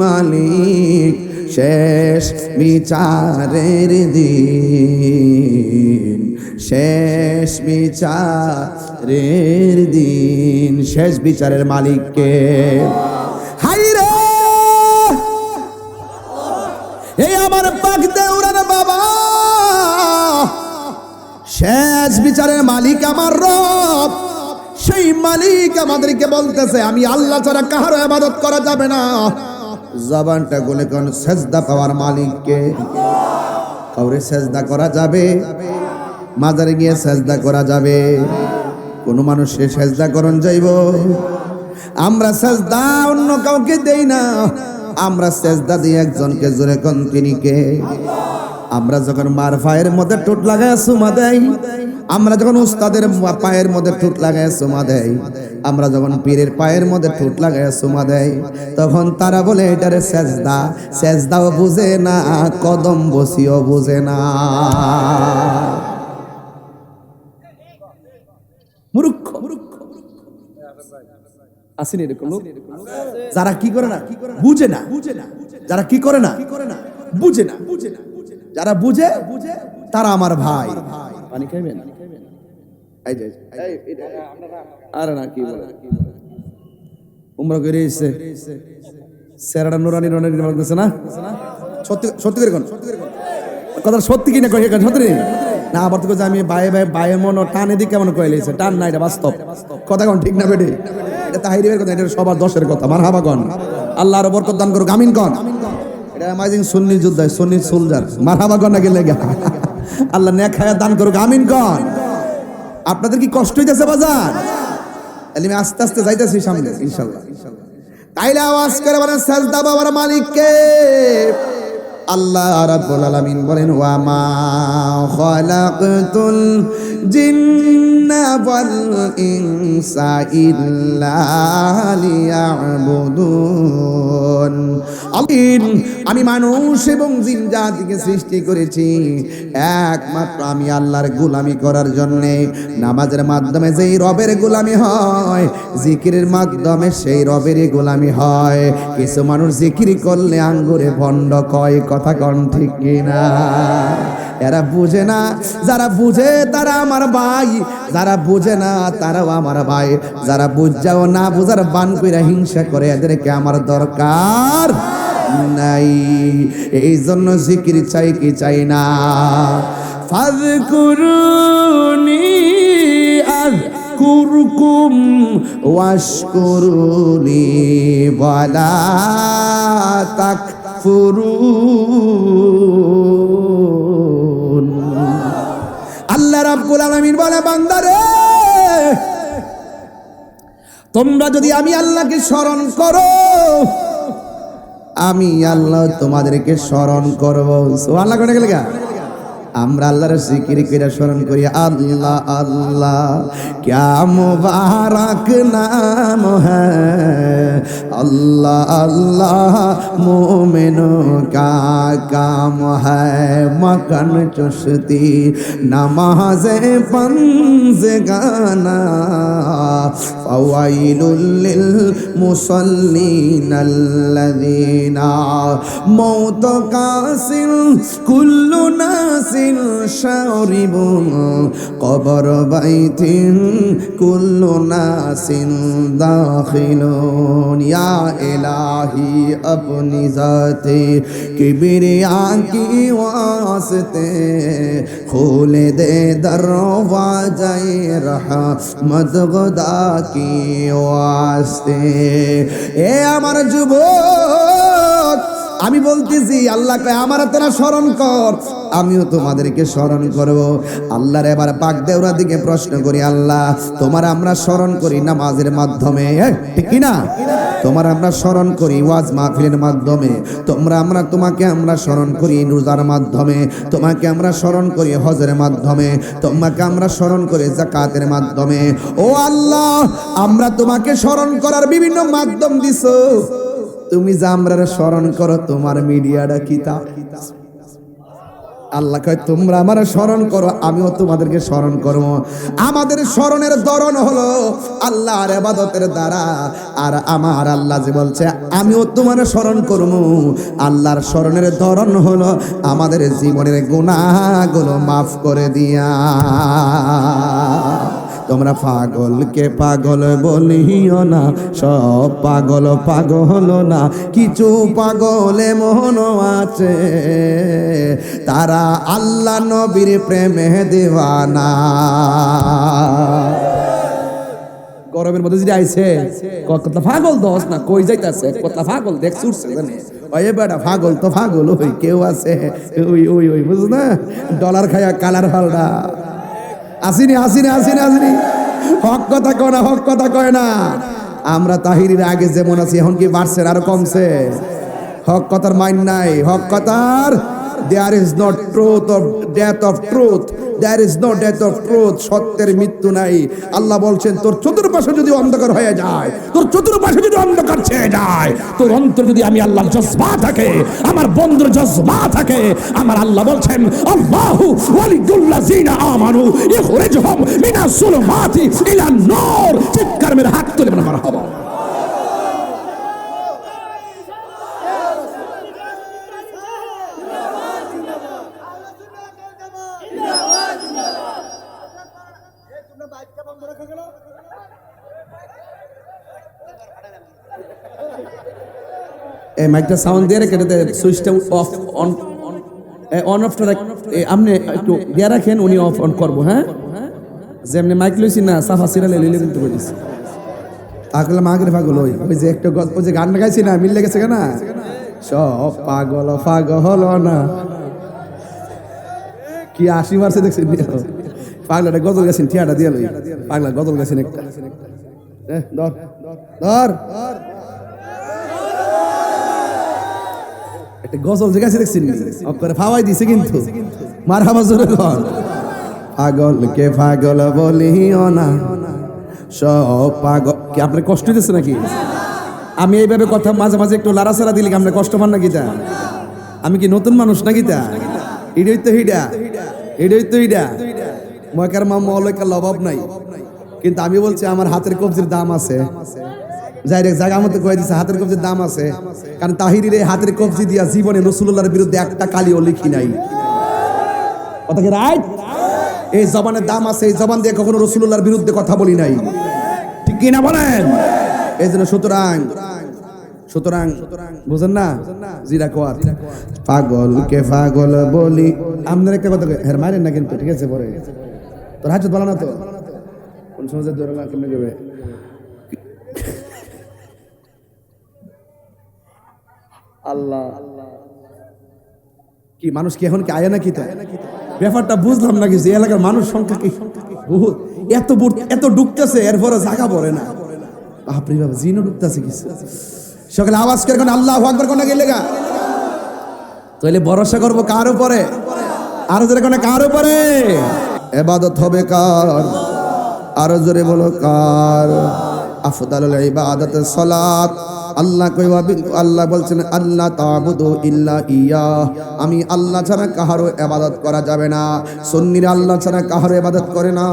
মালিক শেষ বিচারের দিন, শেষ বিচারের দিন। শেষ বিচারের মালিককে হাইরে এই আমার পাক দেউরার বাবা, শেষ বিচারের মালিক আমার রব। সেই মালিক আমাদেরকে বলতেছে, আমি আল্লাহ ছাড়া কারো ইবাদত করা যাবে না। জবানটা গুলে কোন সেজদা পাওয়ার মালিককে। কাউরে সেজদা করা যাবে, মাজারে গিয়ে সেজদা করা যাবে, কোন মানুষের সেজদা করন যাইব। আমরা সেজদা অন্য কাউকে দেই না, আমরা সেজদা দিই একজনকে। জোরে কোন তিনি কে? আমরা যখন মার পায়ের মধ্যে ঠোঁট লাগায় চুমা দেই, আমরা যখন উস্তাদের পায়ের মধ্যে ঠোঁট লাগায় চুমা দেই, আমরা যখন পীরের পায়ের মধ্যে ঠোঁট লাগায় চুমা দেই, তখন তারা বলে এটারে সেজদা। সেজদাও বুঝে না, কদম বসিও বুঝে না। মূর্খ আসেন এরকম লোক, যারা কি করে না বুঝে না, যারা কি করে না বুঝে না, যারা বুঝে তারা আমার ভাই। পানি খাইবেন? আরে না, কি বলে উমরা করে এসে সেরাটা নুরানি নুরানি বলতেছে না? সত্যি সত্যি করে কোন কথা সত্যি কিনা কই সত্যি না? আবার তো আমি বায়ে বায়ে বায়ে মন টানে দিকে কেমন কইলেছে, টান না, এটা বাস্তব কথা কোন ঠিক না বেটে? এটা তাহিরের কথা, এটা সবার দশের কথা। মারহাবা কোন, আল্লাহর বরকত দান করুক, আমিন কোন। এটা আমাজিং সুন্নি যোদ্ধা, সুন্নি সোলজার। মারহাবা কোন না গেলে আল্লাহ নেক হায়াত দান করুক, আমিন কোন। আপনাদের কি কষ্ট হইতেছে বাজার? আমি আস্তে আস্তে যাইতেছি সামনে ইনশাআল্লাহ। তাইলে আওয়াজ করে বলেন সাজদা বাবার মালিককে। আল্লাহ রাব্বুল আলামিন বলেন, ওয়া মা খালাকতুল জিন্না ওয়াল ইনসা ইল্লা লিয়াবুদুন। আমি মানুষ এবং জিন জাতিকে সৃষ্টি করেছি একমাত্র আমি আল্লাহর গোলামি করার জন্য। নামাজের মাধ্যমে যেই রবের গোলামি হয়, জিকিরের মাধ্যমে সেই রবেরই গোলামি হয়। কিছু মানুষ জিকির করলে আঙ্গুরে ভণ্ড কয়, কথা কন ঠিক কিনা? এরা বুঝে না, যারা বুঝে তারা আমার ভাই, যারা বুঝে না তারাও আমার ভাই। যারা বুঝাও না বুঝার বান কইরা হিংসা করে, এদেরকে আমার দরকার নাই। এই জন্য জিকির চাই কি চাই না? ফাযকুরুনি আযকুরকুম ওয়াশকুরুনি ওয়ালা তাকফুরুন। আল্লাহ রাব্বুল আলামিন বলে, বান্দারে তোমরা যদি আমি আল্লাহকে স্মরণ করো, আমি আল্লাহ তোমাদেরকে স্মরণ করব। সুবহানাল্লাহ করে গেলে আমরা আল্লাহর জিকির করে স্মরণ করি। আল্লাহ আল্লাহ क्या मुबारक नाम है, अल्लाह अल्लाह मोमिनों का काम है। मकन चुश्ती नमाज़े पंज गाना, फवाइलुल लिल मुसल्लीन अल्लज़ीना मौत कासिल कुल्लु नासिल शारिबुन कबर बैतिन कुल्लु नासिन दाखिलून। या इलाही अपनी ज़ाते किबरिया की वास्ते खोल दे दरवाज़े रहमत खुदा की वास्ते। ए আমার যুবক, আমি বলতেছি আল্লাহ কয় আমার তোরা স্মরণ কর, আমিও তোমাদেরকে স্মরণ করব। আল্লাহর এবার পাক দেওরা দিকে প্রশ্ন করি, আল্লাহ তোমার আমরা স্মরণ করি নামাজের মাধ্যমে, ঠিক কি না? তোমার আমরা স্মরণ করি ওয়াজ মাহফিলের মাধ্যমে, তোমাকে আমরা স্মরণ করি রোজার মাধ্যমে, তোমাকে আমরা স্মরণ করি হজের মাধ্যমে, তোমাকে আমরা স্মরণ করি যাকাতের মাধ্যমে। ও আল্লাহ, আমরা তোমাকে স্মরণ করার বিভিন্ন মাধ্যম দিছো, তুমি যা আমরা স্মরণ করো তোমার মিডিয়াটা কিতাব। আল্লাহ কয় তোমরা আমার স্মরণ করো, আমিও তোমাদেরকে স্মরণ করব। আমাদের স্মরণের ধরন হলো আল্লাহর ইবাদতের দ্বারা। আর আমার আল্লাহ যে বলছে আমিও তোমার স্মরণ করব, আল্লাহর স্মরণের ধরন হলো আমাদের জীবনের গুনাহগুলো মাফ করে দিয়া। তোমরা পাগলকে পাগল বলিও না, সব পাগল পাগল না, কিছু পাগল এমন আছে তারা আল্লাহ নবীর প্রেমে দিওয়ানা। গরমের মধ্যে যদি আইছে কতটা পাগল দোস না কই যাইতাছে, কতটা পাগল দেখ ছুটছে জানে। ওই বেটা পাগল তো পাগল ওই কেউ আছে, ওই ওই ওই বুঝছ না, ডলার খায়া কালার ফালডা আসিনি আসিনি আসিনি আসিনি। হক কথা কয় না, হক কথা কয় না। আমরা তাহিরির আগে যেমন আছি এখন কি বাড়ছে আরো কমছে? হক কথার মাইন নাই, হক কথার there is no truth of death of truth, there is no death of truth, সত্যের মৃত্যু নাই। আল্লাহ বলছেন তোর চতুর্পাশে যদি অন্ধকার হয়ে যায়, তোর চতুর্পাশে যদি অন্ধকার ছেয়ে যায়, তোর অন্তর যদি আমি আল্লাহর জজবা থাকে, আমার বন্ধুর জজবা থাকে, আমার আল্লাহ বলছেন আল্লাহু ওয়ালিয়ুল্লাযিনা আমানু ইখরিজহুম মিনাস সুলুমাতি ইলান নূর। চিৎকার মেরে হাত তুলে বলেন মারহাবা। এই মাইকটা সাউন্ড দিয়ে রেখে দে, সুইচটা অফ অন অন অফটা আপনি একটু দিয়ে রাখেন, উনি অফ অন করবো। হ্যাঁ, যেমনি মাইক লইছি না সাফা সিরালে লিলে কিন্তু বলিস আগলা মাগরে পাগল ওই ওই যে একটা গল্প যে গান গাইছি না মিল লেগেছে কেনা, সব পাগল পাগল না কি 80 মারছে দেখছেন পাগলাটা গজল গেছেন, ঠিয়াটা দিয়ে লই পাগলা গজল গেছেন একটা ধর ধর একটা গজল যে গেছে দেখছেন করে ফাওয়াই দিছে কিন্তু মারহাবা জোরে কর পাগলকে পাগল বলিও না, সব পাগল। কি আপনার কষ্ট দিচ্ছে নাকি? আমি এইভাবে কথা মাঝে মাঝে একটু লাড়াছাড়া দিলে কি আপনার কষ্ট পান নাকি? তা আমি কি নতুন মানুষ নাকি? তা এটাই তো হিডা, এটাই তো হিডা ময়কার মা মৌলিকার অভাব নাই। কিন্তু আমি বলছি আমার হাতের কবজির দাম আছে। যাই রে জায়গা মতো কয়ে দিচ্ছে হাতের কবজির দাম আছে, কারণ তাহিরির এই হাতের কবজি দিয়া জীবনে রাসূলুল্লাহর বিরুদ্ধে একটা কালিও লিখি নাই। কথা কি রাইট? এই জবানের দাম আছে, এই জবান দিয়ে কখনো রাসূলুল্লাহর বিরুদ্ধে কথা বলি নাই, ঠিক কি না বলেন? এই জন্য সুতরাং বুঝেন না, জিরা কোয়াত পাগলকে পাগল বলি। আপনার একটা কথা হের মারেন না কিন্তু, ঠিক আছে? পরে তোর হাজত বলো না তো কোন সমাজে ধরে না কেমনে যাবে। আল্লাহ কি মানুষ কি এখন কি আয় নাকি? তা ব্যাপারটা বুঝলাম না কিছু। এলাকার মানুষ সংখ্যা কি বহুত, এত ঢুকতেছে, এরপরে জায়গা পড়ে না। বাপরে বাবা, জিনও ঢুকতেছে কিছু। সকালে আওয়াজ করে কোন আল্লাহু আকবার কোন গেলে গা, তাহলে ভরসা করবো কার উপরে? আরো জোরে কোন কার উপরে? ইবাদত হবে কার? আরো জোরে বলো কার? আফদালুল ইবাদাত সালাত। আল্লাহ কইবা, আল্লাহ বলছেন আল্লাহ তা'বুদু ইল্লা ইয়া, আমি আল্লাহ ছাড়া কাহারও ইবাদত করা যাবে না। সুন্নিরা আল্লাহ ছাড়া কাহারও ইবাদত করে না।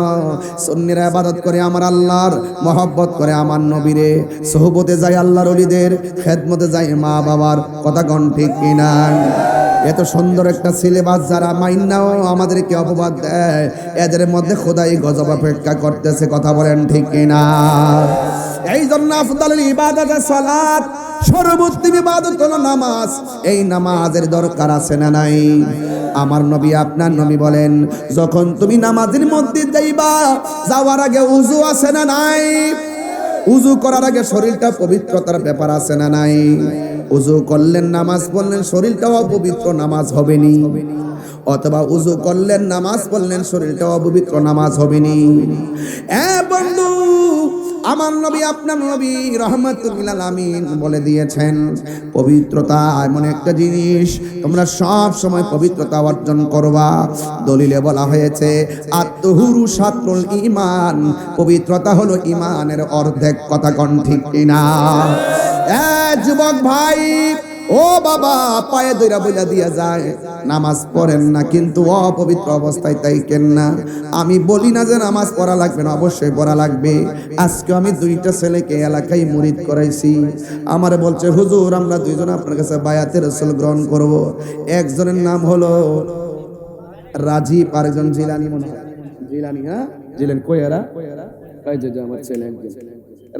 সুন্নিরা ইবাদত করে আমার আল্লাহর, মহব্বত করে আমার নবীরে, সোহবতে যায় আল্লাহর ওলিদের, খেদমতে যায় মা বাবার। কথা কোন ঠিক কিনা? এত সুন্দর একটা সিলেবাস যারা মাইন্নাও আমাদেরকে অপবাদ দেয়, এদের মধ্যে খোদাই গজব অপেক্ষা করতেছে। কথা বলেন ঠিক কিনা? এই জন্য আফদালুল ইবাদাত সালাত, সর্বোত্তম ইবাদত হলো নামাজ। এই নামাজের দরকার আছে না নাই? আমার নবী, আপনার নবী বলেন, যখন তুমি নামাজের মধ্যে যাইবা, যাওয়ার আগে উযু আছে না নাই? উযু করার আগে শরীরটা পবিত্রতার ব্যাপার আছে না নাই? উযু করলেন, নামাজ পড়লেন, শরীরটাও অপবিত্র, নামাজ হবে নি। অথবা উযু করলেন, নামাজ পড়লেন, শরীরটাও অপবিত্র, নামাজ হবে নি। বন্ধু, আমার নবী, আপনার নবী রাহমাতুল লিল আলামিন বলে দিয়েছেন, পবিত্রতা এমন একটা জিনিস, তোমরা সব সময় পবিত্রতা অর্জন করবা। দলিলে বলা হয়েছে আত-তুহুরু শাতরুল ঈমান, পবিত্রতা হলো ঈমানের অর্ধেক। কথা কোন ঠিক কিনা? যুবক ভাই, ও বাবা, পায়ে ধইরা বইলা দিয়া যায় নামাজ পড়েন না, কিন্তু অপবিত্র অবস্থায় তাইকেন না। আমি বলি না যে নামাজ পড়া লাগবে না, অবশ্যই পড়া লাগবে। আজকে আমি দুইটা ছেলেকে এলাকায় মুরিদ করাইছি। আমারে বলছে, হুজুর আমরা দুইজন আপনার কাছে বায়াতে রাসূল গ্রহণ করব। একজনের নাম হলো রাজীব, আরেকজন জিলানি। মনে হয় জিলানি। হ্যাঁ, জিলানি। কই এরা? কই যে আমার ছেলে একজন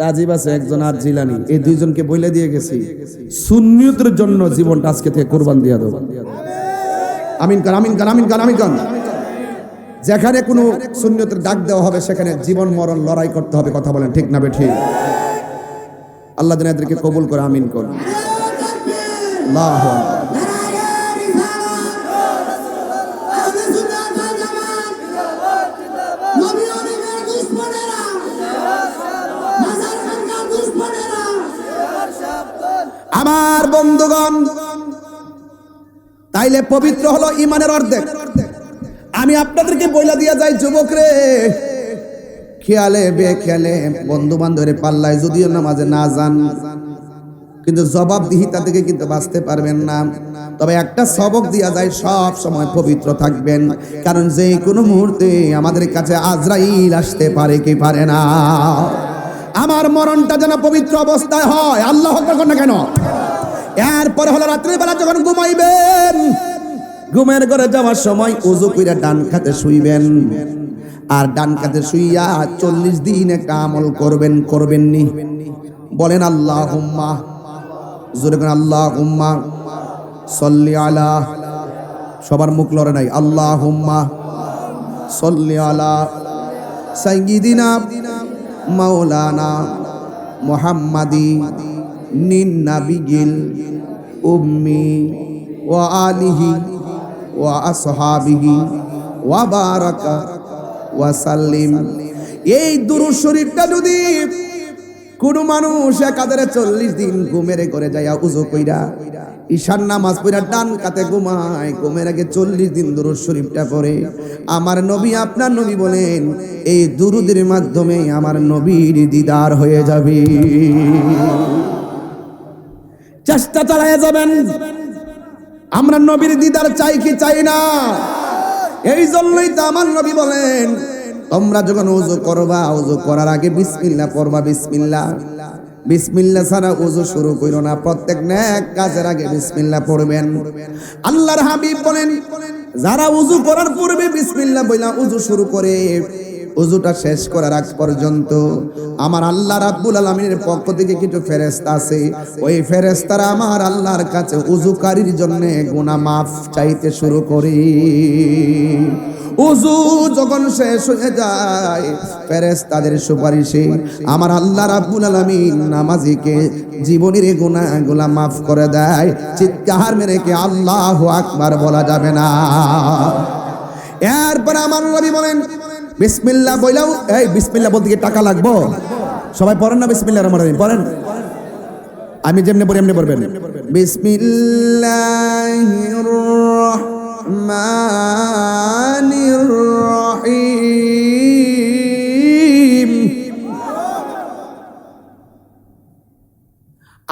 রাজীব আছে, একজন আর জিলানি। এই দুইজনকে বলে দিয়ে গেছি, সুন্নিয়তের জন্য জীবনটা আজকে থেকে কুরবান দিয়ে দেব। আমিন কর, আমিন কর, আমিন কর, আমিন কর। যেখানে কোনো সুন্নিয়তের ডাক দেওয়া হবে, সেখানে জীবন মরণ লড়াই করতে হবে। কথা বলেন ঠিক না বেঠিক? আল্লাহ যেন এদেরকে কবুল করে, আমিন কর। আল্লাহু আকবার। আমার বন্ধুগণ, তাইলে পবিত্র হলো ঈমানের অর্ধেক। আমি আপনাদেরকে বইলা দিয়া যাই, যুবক রে, খেয়ালে বেখেয়ালে বন্ধু বান্ধবের পাল্লায় যদিও নামাজে না যান, কিন্তু জবাবদিহিতা থেকে কিন্তু বাঁচতে পারবেন না। তবে একটা সবক দিয়া যায়, সব সময় পবিত্র থাকবেন, কারণ যে কোনো মুহূর্তে আমাদের কাছে আজরাইল আসতে পারে কি পারে না। আমার মরণটা যেন পবিত্র অবস্থায় হয়। আল্লাহু আকবার না কেন? এরপরে হলো রাত্রিবেলা যখন ঘুমাইবেন, ঘুমের ঘরে যাওয়ার সময় উযু কইরা ডান কাতে শুইবেন। আর ডান কাতে শুইয়া 40 দিন একটা আমল করবেন। করবেননি? বলেন আল্লাহুম্মা, জোরে করে আল্লাহুম্মা সাল্লি আলা, সবার মুখ লড়ে নাই, আল্লাহুম্মা সাল্লি আলা সাইয়্যিদিনা মাওলানা মুহাম্মাদি নিন নাবিয়িল উম্মি ওয়া আলিহি ওয়া আসহাবিহি ওয়া বারাকা ওয়া সাল্লিম। এই দুরূদ শরীফটা যদি কোন মানুষ একাধারে 40 দিন ঘুমের করে যাইয়া উজু কইরা ঈশান নামাজ পড়া ডান কাতে ঘুমায়, ঘুমের আগে 40 দিন দুরূদ শরীফটা পড়ে। আমার নবী আপনার নবী বলেন এই দুরূদের মাধ্যমে আমার নবীর দিদার হয়ে যাবে। চেষ্টা চালায় যাবেন। আমরা নবীর দিদার চাই কি চাই না? এই জন্যই তো আমার নবী বলেন তোমরা যখন ওযু করবা ওযু করার আগে বিসমিল্লাহ পড়বা। বিসমিল্লাহ বিসমিল্লাহ ছাড়া ওযু শুরু কইরো না। প্রত্যেক নেক কাজের আগে বিসমিল্লাহ পড়বেন। আল্লাহর হাবিব বলেন যারা ওযু করার পূর্বে বিসমিল্লাহ বইলা ওযু শুরু করে ওযুটা শেষ করার আগ পর্যন্ত আমার আল্লাহ রাব্বুল আলামিনের পক্ষ থেকে কিছু ফেরেশতা আছে, ওই ফেরেশতারা আমার আল্লাহর কাছে ওযুকারীর জন্য গুনাহ মাফ চাইতে শুরু করে। ওযু যখন শেষ হয়ে যায় ফেরেশতাদের সুপারিশে আমার আল্লাহ রাব্বুল আলামিন নামাজীকে জীবনের গুনাহগুলো মাফ করে দেয়। চিৎকার মেরে কি আল্লাহু আকবার বলা যাবে না? এরপর আমার নবী বলেন বিসমিল্লাহ বইলাও। এই বিসমিল্লাহ বলতে কি টাকা লাগবো? সবাই পড়েন না বিসমিল্লাহির রহমানির রহিম পড়েন। আমি যেমনি পড়ি এমনি পড়বেন। বিসমিল্লাহির রহমানির রহিম।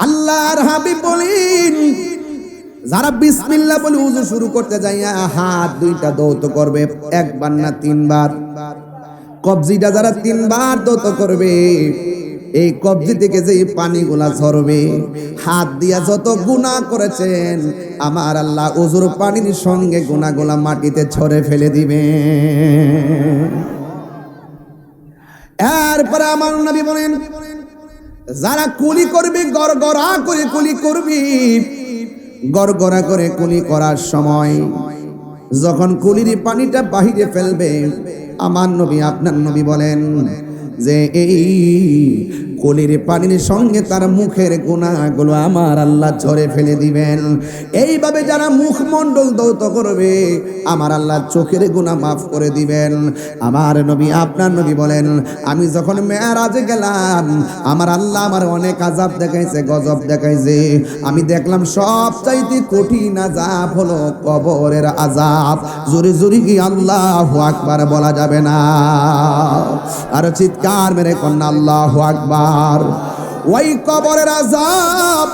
আল্লাহর হাবিব বলেন যারা বিসমিল্লাহ বলে ওযু শুরু করতে যাইয়া হাত দুইটা দৌত করবে, একবার না 3 বার। কবজিটা যারা 3 বার দৌত করবে এই কবজি থেকে যে পানিগুলা ঝরবে, হাত দিয়া যত গুনাহ করেছেন আমার আল্লাহ ওযুর পানির সঙ্গে গুনাহগুলা মাটিতে ছড়ে ফেলে দিবে। এরপরে আমার নবী বলেন যারা কুলি করবে গড়গড়া করে কুলি করবি, গড়গড়া করে কুলি করার সময় যখন কুলির পানিটা বাহিরে ফেলবে আমার নবী আপনার নবী বলেন যে এই কুলির পানির সঙ্গে তার মুখের গুনাহগুলো আমার আল্লাহ ঝরে ফেলে দিবেন। এইভাবে যারা মুখমণ্ডল দৌত করবে আমার আল্লাহ চোখের গুনাহ মাফ করে দিবেন। আমার নবী আপনার নবী বলেন আমি যখন মেরাজে গেলাম আমার আল্লাহ আমার অনেক আযাব দেখাইছে, গজব দেখাইছে। আমি দেখলাম সবচাইতে কঠিন আযাব হলো কবরের আযাব। জোরে জোরে কি আল্লাহু আকবার বলা যাবে না? আর চিৎকার মেরে কন্যা আল্লাহু আকবার। ওই কবরের আযাব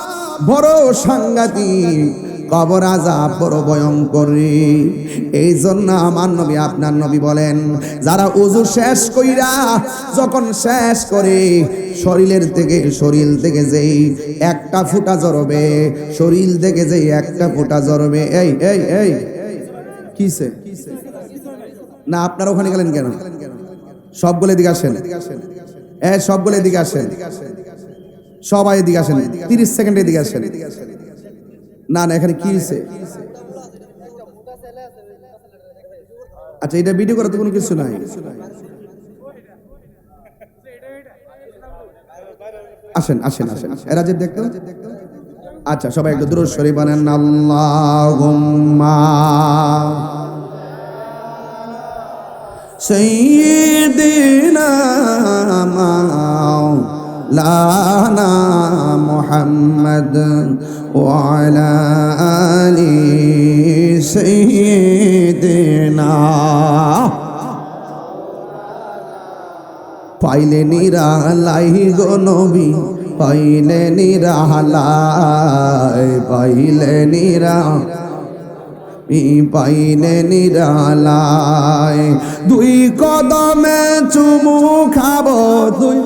বড় সাংঘাতিক, কবর আযাব বড় ভয়ঙ্কর। এই জন্য আমার নবী আপনার নবী বলেন যারা ওযু শেষ কইরা যখন শেষ করে শরীর থেকে যেই একটা ফোঁটা ঝরবে, শরীর থেকে যেই একটা ফোঁটা ঝরবে। এই এই এই কিসে না আপনারা ওখানে গেলেন কেন? সবগুলো এদিকে আসেন। সবগুলো এদিকে আসেন, সবাই এদিকে আসেন। 30 সেকেন্ড এদিকে আসেন। না না এখানে কি হয়েছে? আচ্ছা এটা ভিডিও করা তো কোনো কিছু নাই। আসেন আসেন আসেন এরা যে দেখতো। আচ্ছা সবাই একটু দুরূদ শরীফ বানান। আল্লাহুম্মা সাইয়্যিদিনা মাওলানা মুহাম্মদ ওয়া আলা আলি সাইয়্যিদিনা। পাইলে নিরালাই গো নবী, পাইলে নিরালাই, পাইলে পাইলে নিরালাই। দুই কদমে চুমু খাবো, দুই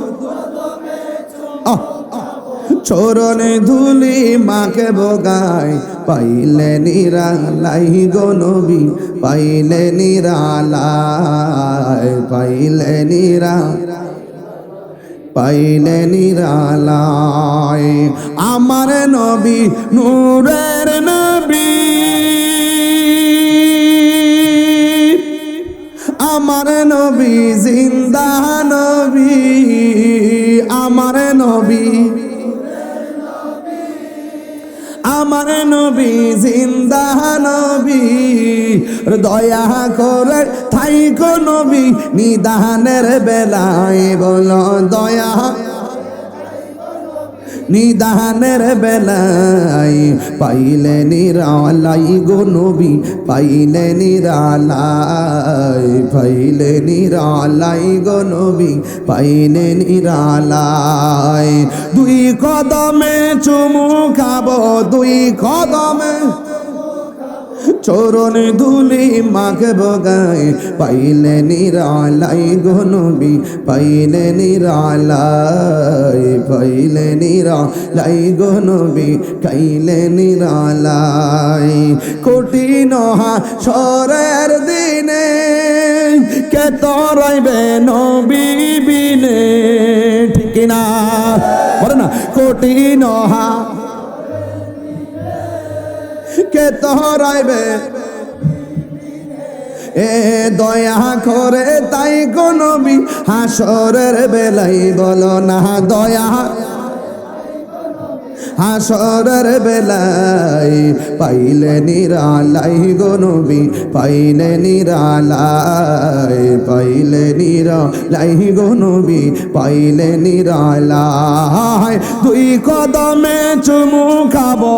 চরণে ধুলি মাকে বগাই। পাইলে নিরালাই গো নবী, পাইলে নিরালাই, পাইলে পাইলে নিরালাই। আমার নবী নূরের নবী, আমার নবী জিন্দা নবী, আমার নবী, আমার নবী জিন্দা নবী। দয়া করে থাইকো নবী নিদানের বেলায়, বলো দয়া নিদানের বেলায় পাইলে নিরালাই গো নবী, পাইলে নিরালাই, পাইলে নিরালাই গো নবী, পাইলে নিরালাই। দুই কদমে চুমু খাবো, দুই কদমে চরণ ধুলি মাখব গায়ে, পাইলে নিরালাই গো নবী, পাইলে নিরালাই, পাইলে নিরালাই গো নবী, পাইলে নিরালাই। কঠিন হাসরের দিনে কে তরাইবে নবী বিনে, ঠিক না বলে না? কঠিন কে তরাইবে এ দয়া করে তাই গো নবী, হাসরের বেলাই বলো না দয়া, হাসরের বেলাই পাইলে নিরালাই গো নবী, পাইলে নিরালাই, পাইলে নিরালাই গো নবী, পাইলে নিরালাই। দুই কদমে চুমু খাবো,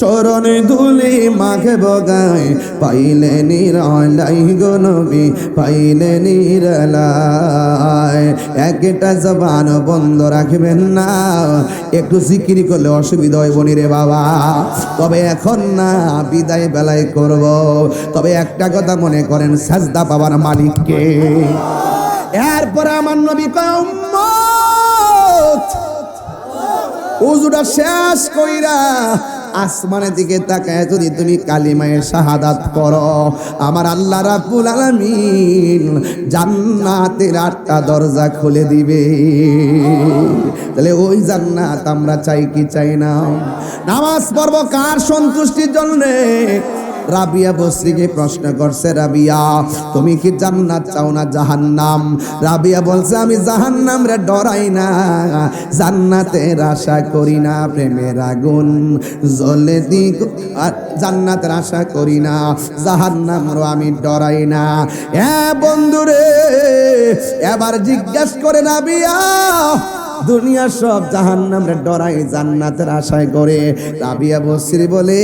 চরণ ধুলি মাখে বগায়, পাইলে নিরালাই গো নবী, পাইলে নিরালাই। একটা জবান বন্ধ রাখবেন না, একটু জিকির করলে অসুবিধা হয় বনি রে বাবা। তবে এখন না, বিদায় বেলায় করব। তবে একটা কথা মনে করেন, সাজদা পাবার মালিককে। এরপরে আমার নবী কয় উম্মত, উযুটা শেষ কইরা আসমানের দিকে তাকায় যদি তুমি কালিমায়ে শাহাদাত করো, আমার আল্লাহ রাব্বুল আলামিন জান্নাতের 8টা দরজা খুলে দিবে। তাহলে ওই জান্নাত আমরা চাই কি চাই না? নামাজ পড়ব কার সন্তুষ্টির জন্য? রাবিয়া বসরিকে প্রশ্ন করছে, রাবিয়া তুমি কি জান্নাত চাও না জাহান্নাম? রাবিয়া বলছে আমি জাহান্নাম রে ডরাই না, জান্নাতের আশা করি না, প্রেমের আগুন জ্বলে দিক, জান্নাতের আশা করি না, জাহান্নাম রে আমি ডরাই না। এ বন্ধুরে, এবার জিজ্ঞাসা করে রাবিয়া, দুনিয়া সব জাহান্নাম রে ডরাই, জান্নাতের আশায় করে। রাবিয়া বসরি বলে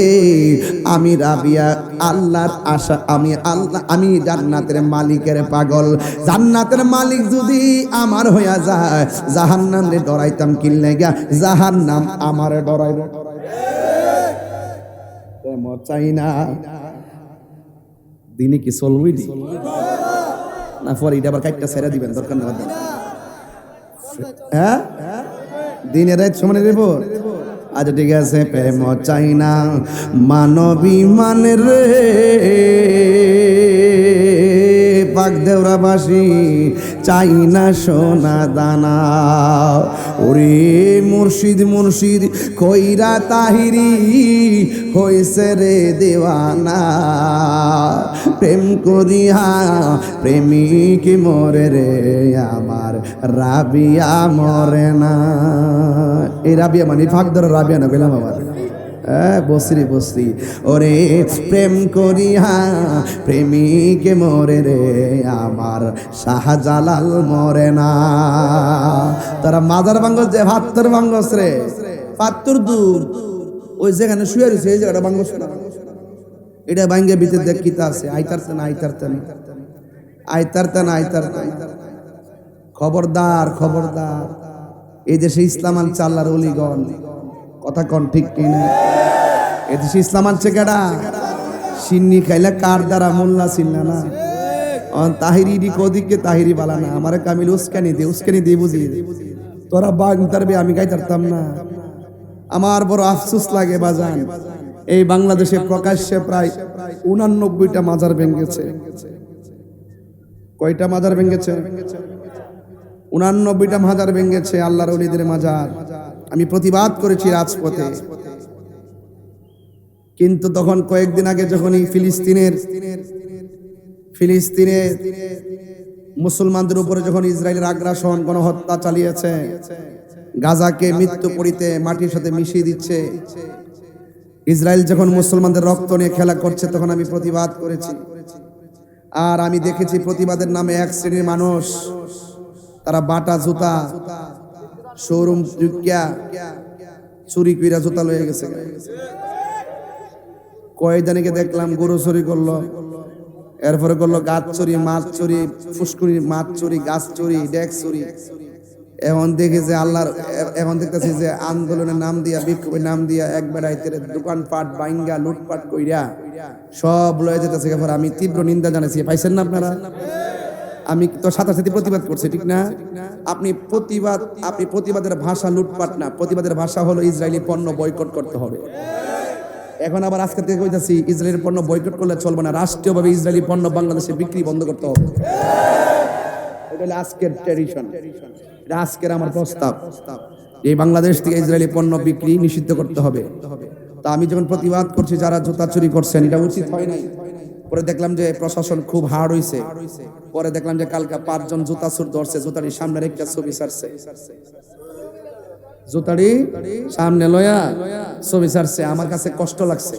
আমি রাবিয়া আল্লাহর আশা, আমি আল্লাহ, আমি জান্নাতের মালিকের পাগল। জান্নাতের মালিক যদি আমার হইয়া যায়, জাহান্নাম রে ডরাইতাম কি লাগা? জাহান্নাম আমার ডরাইব চাই না। দিনে কি চলবই না, পরে এটা আবার কাটটা ছেড়ে দিবেন, দরকার না। হ্যাঁ, দিনের রাত সমানে দেব। আচ্ছা ঠিক আছে। প্রেম চাই না মানবী মানে রে, পাক দেওরাবাসী চাই না সোনা দানা। ওরে মুর্শিদ মুর্শিদ কইরা তাহিরি হইছে রে দেওয়ানা, প্রেম করিয়া প্রেমিক মরে রে, আমার রাবিয়া মরে না। এই রাবিয়া মানে ফাঁক ধরো রাবিয়া না পেলাম আমার বসরি বসরি। ওরে প্রেম করিয়া প্রেমিকে মরে রে, আমার শাহজালাল মরে না। তারা মাজার ভাঙ্গস যে ভাত্তর ভাঙ্গস রে, পাত্তর দূর ওই যেখানে শুয়ে রয়েছে এই জায়গাটা ভাঙ্গস না, এটা ভাঙ্গে ভিতরে দেখ কিতা আছে। আইতারতে না আইতারতে না আইতারতে না আইতারতে না। খবরদার খবরদার, এই দেশে ইসলাম আনছে আল্লাহর ওলিগণ, কথা কন ঠিক কিনা? এদেশে ইসলাম আনছে কেডা? সিন্নি খাইলে কার দ্বারা মোল্লা চিন্না না, তাহিরি কদিকে তাহিরি বালা না, আমার কামিল উস্কানি দিয়ে বুঝি। তোরা বাগ তারবে আমি গাইতারতাম না। আমার বড় আফসোস লাগে বাজান, এই বাংলাদেশে প্রকাশ্যে প্রায় 89টা মাজার ভেঙেছে। কয়টা মাজার ভেঙেছে? 89টা মাজার ভেঙেছে, আল্লাহর ওলিদের মাজার। আমি প্রতিবাদ করেছি রাজপথে, কিন্তু তখন কয়েকদিন আগে যখন ফিলিস্তিনে মুসলমানদের উপরে যখন ইসরায়েলের আগ্রাসন গণহত্যা চালিয়েছে, গাজাকে মৃত্যু পরিতে মাটির সাথে মিশিয়ে দিচ্ছে, ইসরায়েল যখন মুসলমানদের রক্ত নিয়ে খেলা করছে, তখন আমি প্রতিবাদ করেছি। আর আমি দেখেছি প্রতিবাদের নামে এক শ্রেণীর মানুষ, তারা বাটা জুতা শোরুম ঢুকিয়া চুরি কইরা জুতা লয়ে গেছে। কয়দানিকে দেখলাম গরু চুরি করলো, এরপরে করলো গাছ চুরি, মাছ চুরি, ফুসকুরি মাছ চুরি, গাছ চুরি, ডেক চুরি। এখন দেখে যে আল্লাহর, এখন দেখতেছি যে আন্দোলনের নাম দিয়া, বিক্ষোভের নাম দিয়া এক বেড়াইতে দোকানপাট বাইঙ্গা লুটপাট কইরা সব লয়ে যেতেছে। এরপর আমি তীব্র নিন্দা জানাইছি। পাইছেন না আপনারা? আমি তো সাথে সাথে প্রতিবাদ করছি, ঠিক না? আপনি প্রতিবাদের ভাষা লুটপাট না, প্রতিবাদের ভাষা হলো ইসরায়েলি পণ্য বয়কট করতে হবে। এখন আবার আজকে থেকে কইতাছি ইসরায়েলি পণ্য বয়কট করলে চলবে না, রাষ্ট্রীয়ভাবে ইসরায়েলি পণ্য বাংলাদেশে বিক্রি বন্ধ করতে হবে। এটা হলো আজকের ট্র্যাডিশন, এটা আজকের আমার প্রস্তাব। এই বাংলাদেশ থেকে ইসরায়েলি পণ্য বিক্রি নিষিদ্ধ করতে হবে। তা আমি যখন প্রতিবাদ করছি যারা জুতা চুরি করছেন, এটা উচিত হয় নাই। পরে দেখলাম যে প্রশাসন খুব হার্ড হইছে। পরে দেখলাম যে কালকে 5 জন জুতা চোর ধরছে, জুতাটির সামনে রেখে ছবি ছাড়ছে, জুতাটি সামনে লয়া ছবি ছাড়ছে। আমার কাছে কষ্ট লাগছে।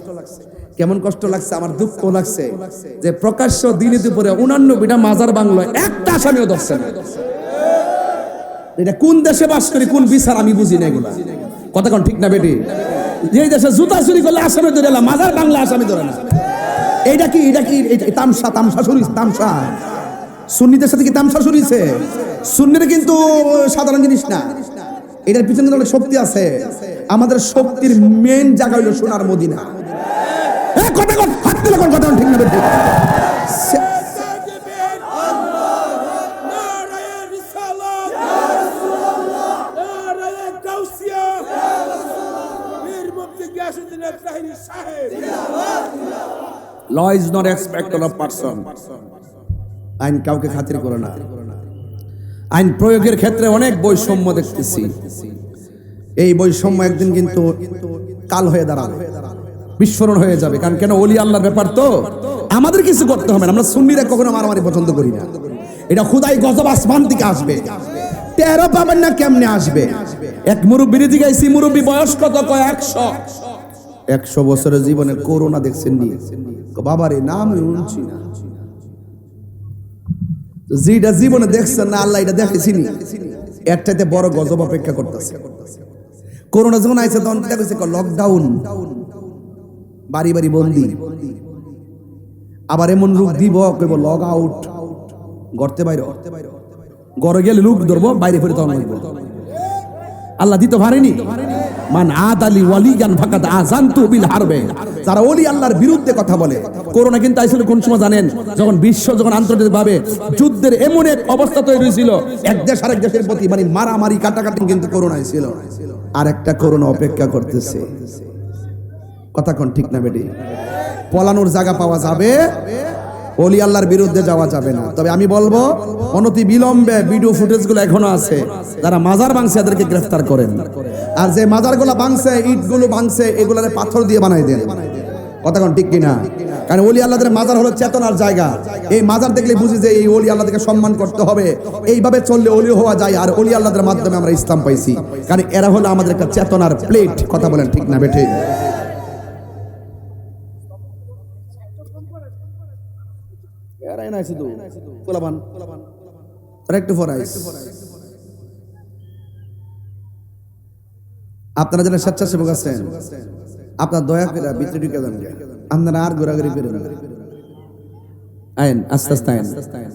কেমন কষ্ট লাগছে? আমার দুঃখ লাগছে যে প্রকাশ্য দিনে দুপুরে 89টা মাজার বাংলো, একটা আসামিও ধরছে না। এটা কোন দেশে বাস করি, কোন বিচার আমি বুঝি না এগুলা। কথা কোন ঠিক না বেটি? যে দেশে জুতা চুরি করলে আসামি ধরে না, মাজার বাংলা আসামি ধরে না। এইটা কি তামসা শুনিস? তামসা সুন্নিদের সাথে কি তামসা শুনিছে? সুন্নিরা কিন্তু সাধারণ জিনিস না, এটার পিছনে অনেক শক্তি আছে। আমাদের শক্তির মেইন জায়গা হলো সোনার মদিনা। কথা ঠিক না বেটি? Law is not respected of person. আইন কাউকে খাতির করে না। আইন প্রয়োগের ক্ষেত্রে অনেক বৈষম্য দেখতেছি। এই বৈষম্য একদিন কিন্তু কাল হয়ে দাঁড়াবে, বিস্ফোরণ হয়ে যাবে। কারণ কেন? ওলি আল্লাহর ব্যাপার তো, আমাদের কিছু করতে হবে না। আমরা সুন্নিরা কখনো মারামারি পছন্দ করি না। এটা খুদাই গজব আসমান থেকে আসবে, টেরও পাবেন না কেমনে আসবে। এক মুরব্বীর জিজ্ঞাসি, মুরব্বী বয়স কত? কয় 100 বছরের জীবনে করোনা দেখছেন নি? বাবারে নাম শুনছি না। যেটা জীবনে দেখছেন না, আল্লাহ এটা দেখেছি নি, এর চাইতে বড় গজব অপেক্ষা করতেছে। করোনা যখন আইছে তখন কি কইছে? লকডাউন, বাড়ি বাড়ি বন্দি। আবার এমন রূপ দিব কইব লগ আউট, গড়তে বাইরে, গড়ে গেলে লুক ধরবো, বাইরে ফিরে তখন হইব। আল্লাহ দিতে পারেনি। মান আদালি ওয়ালিয়ান ফাকাদ আযানতু বিল হারবে। যারা ওলি আল্লাহর বিরুদ্ধে কথা বলে। করোনা কিন্তু আইছিল কোন সময় জানেন? যখন বিশ্ব যখন আন্তর্জাতিকভাবে যুদ্ধের এমন এক অবস্থা তৈরি হয়েছিল, এক দেশ আরেক দেশের প্রতি মানে মারামারি কাটাকাটি, কিন্তু করোনা ছিল। আর একটা করোনা অপেক্ষা করতেছে। কথা কোন ঠিক না বেটি? পলানোর জায়গা পাওয়া যাবে, ওলি আল্লাহর বিরুদ্ধে যাওয়া যাবে না। তবে আমি বলবো অনতি বিলম্বে ভিডিও ফুটেজগুলো এখনো আছে, যারা মাজার ভাঙছে এদেরকে গ্রেফতার করেন। আর যে মাজারগুলো ভাঙছে, ইটগুলো ভাঙছে, এগুলোরে পাথর দিয়ে বানাই দেন। কথা কোন ঠিক কিনা? কারণ ওলি আল্লাহদের মাজার হলো চেতনার জায়গা। এই মাজার দেখলে বুঝি যে এই ওলি আল্লাহকে সম্মান করতে হবে। এইভাবে চললে ওলি হওয়া যায়। আর ওলি আল্লাহদের মাধ্যমে আমরা ইসলাম পাইছি, কারণ এরা হলো আমাদের একটা চেতনার প্লেট। কথা বলেন ঠিক না বেঠে? আপনারা যারা স্বেচ্ছাসেবক আছেন, আপনার দয়া করে ভিতরে ঢুকে যান। আপনারা আর ঘোরাঘুরি করেন না, আইন আস্তে আস্তে আইন।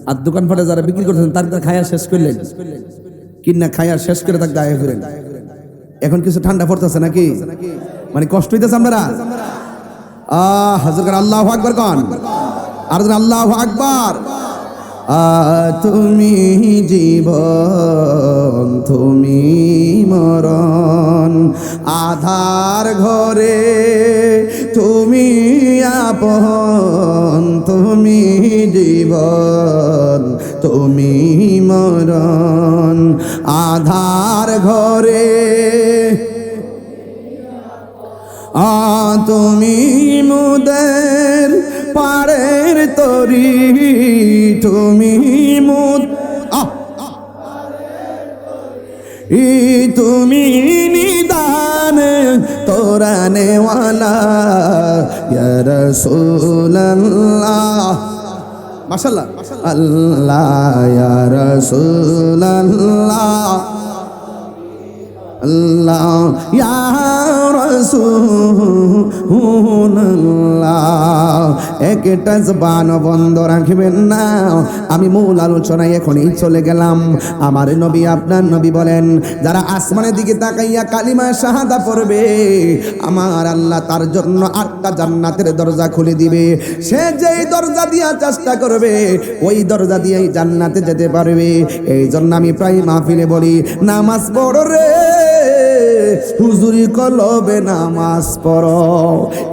আর দোকানপাটে যারা বিক্রি করতেছেন তার খায়া শেষ করলেন, কিনা খায়া শেষ করে তাকে দায় করেন। এখন কিছু ঠান্ডা পড়তেছে নাকি? মানে কষ্ট হইতেছে আপনারা? হাজর আল্লাহু আকবার কন, আর আল্লাহু আকবার। তুমি জীবন, তুমি মরণ, আধার ঘরে তুমি আপন, তুমি জীবন, তুমি মরণ, আধার ঘরে তুমি মুদের পাড়ের তরি, তুমি মুদ তুমি নিদান তোরানেওয়ালা ইয়া রাসূলুল্লাহ। মাশাআল্লাহ, আল্লাহ ইয়া রাসূলুল্লাহ। আল্লাহ ইয়া রাসূলুল্লাহ একটা জবান বন্ধ রাখবেন না। আমি মূল আলোচনায় এখনই চলে গেলাম। আমার নবী আপনার নবী বলেন, যারা আসমানের দিকে তাকাইয়া কালিমা শাহাদা পড়বে, আমার আল্লাহ তার জন্য 8টা জান্নাতের দরজা খুলে দিবে। সে যেই দরজা দিয়া চেষ্টা করবে ওই দরজা দিয়েই জান্নাতে যেতে পারবে। এই জন্য আমি প্রায় মাহফিলে বলি, নামাজ পড়ো রে হুজুরি কলবে নামাজ পড়ো।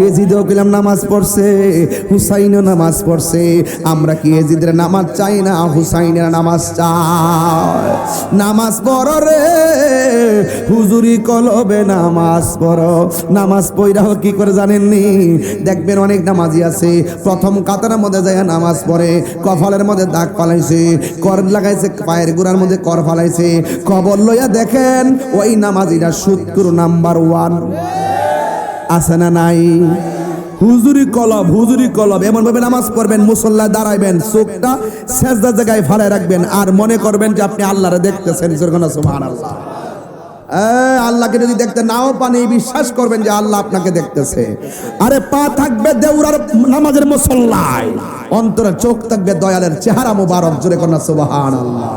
এজিদও কিলাম নামাজ পড়ছে, হুসাইনও নামাজ পড়ছে। আমরা কি এজিদের নামাজ চাই না, হুসাইনের নামাজ চাই? নামাজ পড়ো রে হুজুরি কলবে নামাজ পড়ো। নামাজ পড়াও কি করে জানেননি? দেখবেন অনেক নামাজি আছে প্রথম কাতারের মধ্যে যায় নামাজ পড়ে, কপালের মধ্যে দাগ ফালাইছে, কর লাগাইছে, পায়ের গোড়ার মধ্যে কর ফালাইছে। কবর লইয়া দেখেন ওই নামাজিরা সুৎকুর নাম্বার 1 আছে না নাই? হুজুরি কলব এমন ভাবে নামাজ পড়বেন, মুসল্লায় দাঁড়াইবেন, চোখটা সেজদার জায়গায় ফালায় রাখবেন, আর মনে করবেন যে আপনি আল্লাহরে দেখতেছেন। সুবহানাল্লাহ। আল্লাহকে যদি দেখতে নাও পান, বিশ্বাস করবেন যে আল্লাহ আপনাকে দেখতেছে। আরে পা থাকবে দেউরার নামাজের মুসল্লায়, অন্তরে চোখ থাকবে দয়ালের চেহারা মুবারক। জোরে কন্যা সুবহানাল্লাহ।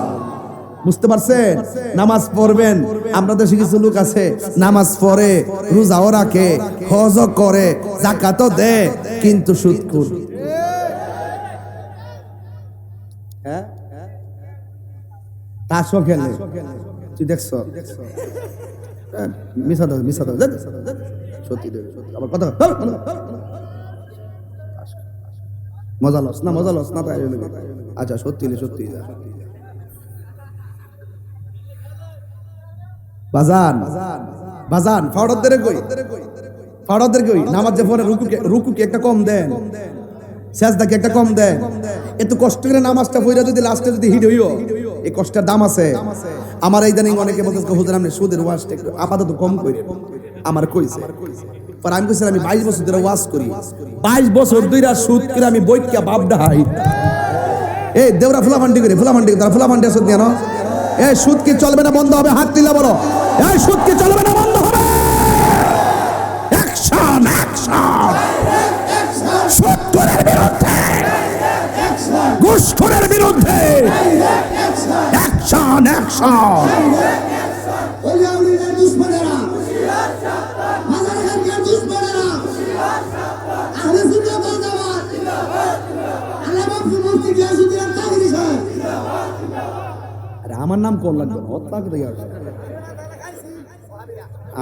বুঝতে পারছেন? নামাজ পড়বেন। আমরা দেশে কিছু লোক আছে নামাজ পড়ে, রোজাও রাখে, হজও করে, যাকাতও দেয়, কিন্তু সুদখোর। হ্যাঁ, তাসও খেলে। তুই দেখছো? মিছা দাও সত্যি আবার কথা মজা লস না তাই। আচ্ছা সত্যি বাজান ফাওড়াদের কই নামাজে পড়ে রুকুকে একটা কম দেন, সেজদাকে একটা কম দেন। এত কষ্ট করে নামাজটা পড়া যদি লাস্টে যদি হিট হইও, এই কষ্টের দাম আছে। আমার এই জানি অনেকে বলতে হুজুর আপনি সুদের ওয়াজটা একটু আপাতত কম করে আমার কইছে। পর আমি কইছিলাম আমি 22 বছর ধরে ওয়াজ করি, 22 বছর ধরে সুদ করে আমি বইকা বাপ ডাহাই। এই দেওরা ফুলাফান্ডি তারা ফুলাফান্ডি আছে কেন? এই সুদ কি চলবে না বন্ধ হবে? হাত তুলে বলো, এই সুদ কি চলবে না বন্ধ হবে? অ্যাকশন সুদখোরের বিরুদ্ধে, ঘুষখোরের বিরুদ্ধে অ্যাকশন। ওলিয়াউলিদের দুশমনেরা, মাজারের দুশমনেরা, আহলে সুন্নাত ওয়াল জামাত জিন্দাবাদ। আল্লামা মুফতি গিয়াসউদ্দিন তাহিরি সাহেব। আরে আমার নাম কোন লাগবে? হত্যাকে দেয়া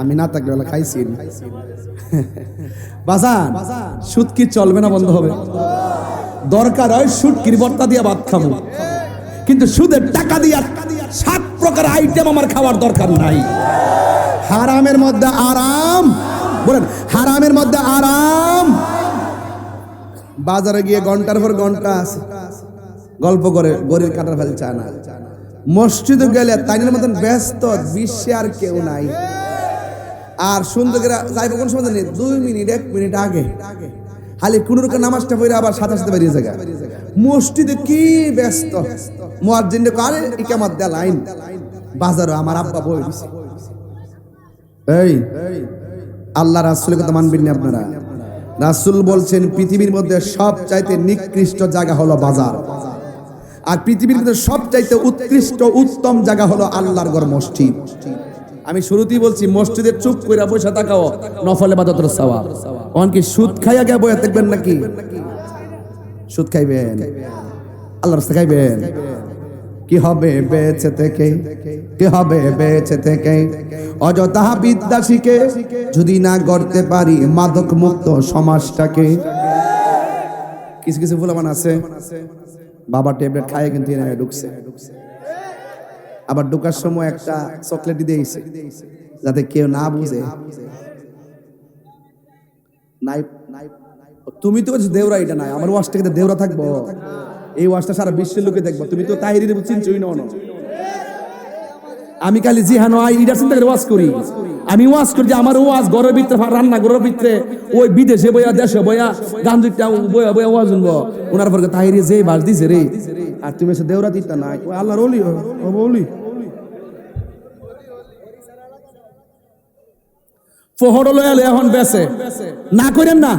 আমি না থাকলে ওলা খাইছি। বাজান সুদ কি চলবে না বন্ধ হবে? দরকার হয় সুদকির ভর্তা দিয়ে ভাত খাবো, কিন্তু সুদের টাকা দিয়ে 7 প্রকার আইটেম আমার খাওয়ার দরকার নাই। হারামের মধ্যে আরাম, বলেন হারামের মধ্যে আরাম। বাজারে গিয়ে ঘন্টার পর ঘন্টা গল্প করে গরির কাটার ফেলে চায় না। মসজিদে গেলে তাইনের মতন ব্যস্ত বিশ্বে আর কেউ নাই। আর সুন্দর করে যাইব কোন সময় নেই, 2 মিনিট 1 মিনিট আগে খালি কোন রকম নামাজটা পড়ে আবার সাথে বেরিয়ে যায়। মসজিদে কি ব্যস্ত, মুয়াজ্জিন কারে ইকামত দেয় লাইন। বাজারে আমার আব্বা বই দিছে, এই আল্লাহ রাসূলের কথা মানবেন না আপনারা? রাসূল বলছেন পৃথিবীর মধ্যে সবচাইতে নিকৃষ্ট জায়গা হলো বাজার, আর পৃথিবীর মধ্যে সবচাইতে উৎকৃষ্ট উত্তম জায়গা হলো আল্লাহর ঘর মসজিদ। আমি শুরুতেই বলছি মসজিদের চুপ কইরা বসে থাকাও নফল ইবাদতের সওয়াব। অনকি সুদ খাইয়া গিয়ে বইয়া থাকবেন নাকি? সুদ খাইবেন, আল্লাহর রাস্তায় খাইবেন। কি হবে বেঁচে থেকে, কি হবে বেঁচে থেকে অযথা বিদ্যা শিখে যদি না গড়তে পারি মাদক মুক্ত সমাজটাকে। কিছু কিছু ফুলামান আছে বাবা ট্যাবলেট খায় কিন্তু এনে ঢুকছে, আবার ঢুকার সময় একটা চকলেট দিয়েছে যাতে কেউ না বুঝে। নাই তুমি তো দেওরা, এটা নাই আমার ওয়াজটা কিন্তু দেওরা থাকবো। এই ওয়াজটা সারা বিশ্বের লোকে দেখবো। তুমি তো তাহিরির চিনছই না। আমি খালি জিহানো ইডার চিন্তা করে ওয়াজ করি। আমি ওয়াজ করি যে আমার ওয়াজ ঘরের ভিতরে, রান্না ঘরের ভিতরে, ওই বিদেশে বইয়া দেশে বইয়া গান দুইটা বইয়া বইয়া ওয়াজ শুনবো। ওনার পরে তাহিরি যে বাস দিছে রে, আর তুমি এসে দেওরা দিতা নাই। আল্লাহর ওলি ওলি ফোহর লয়ালে এখন বেসে না করেন না।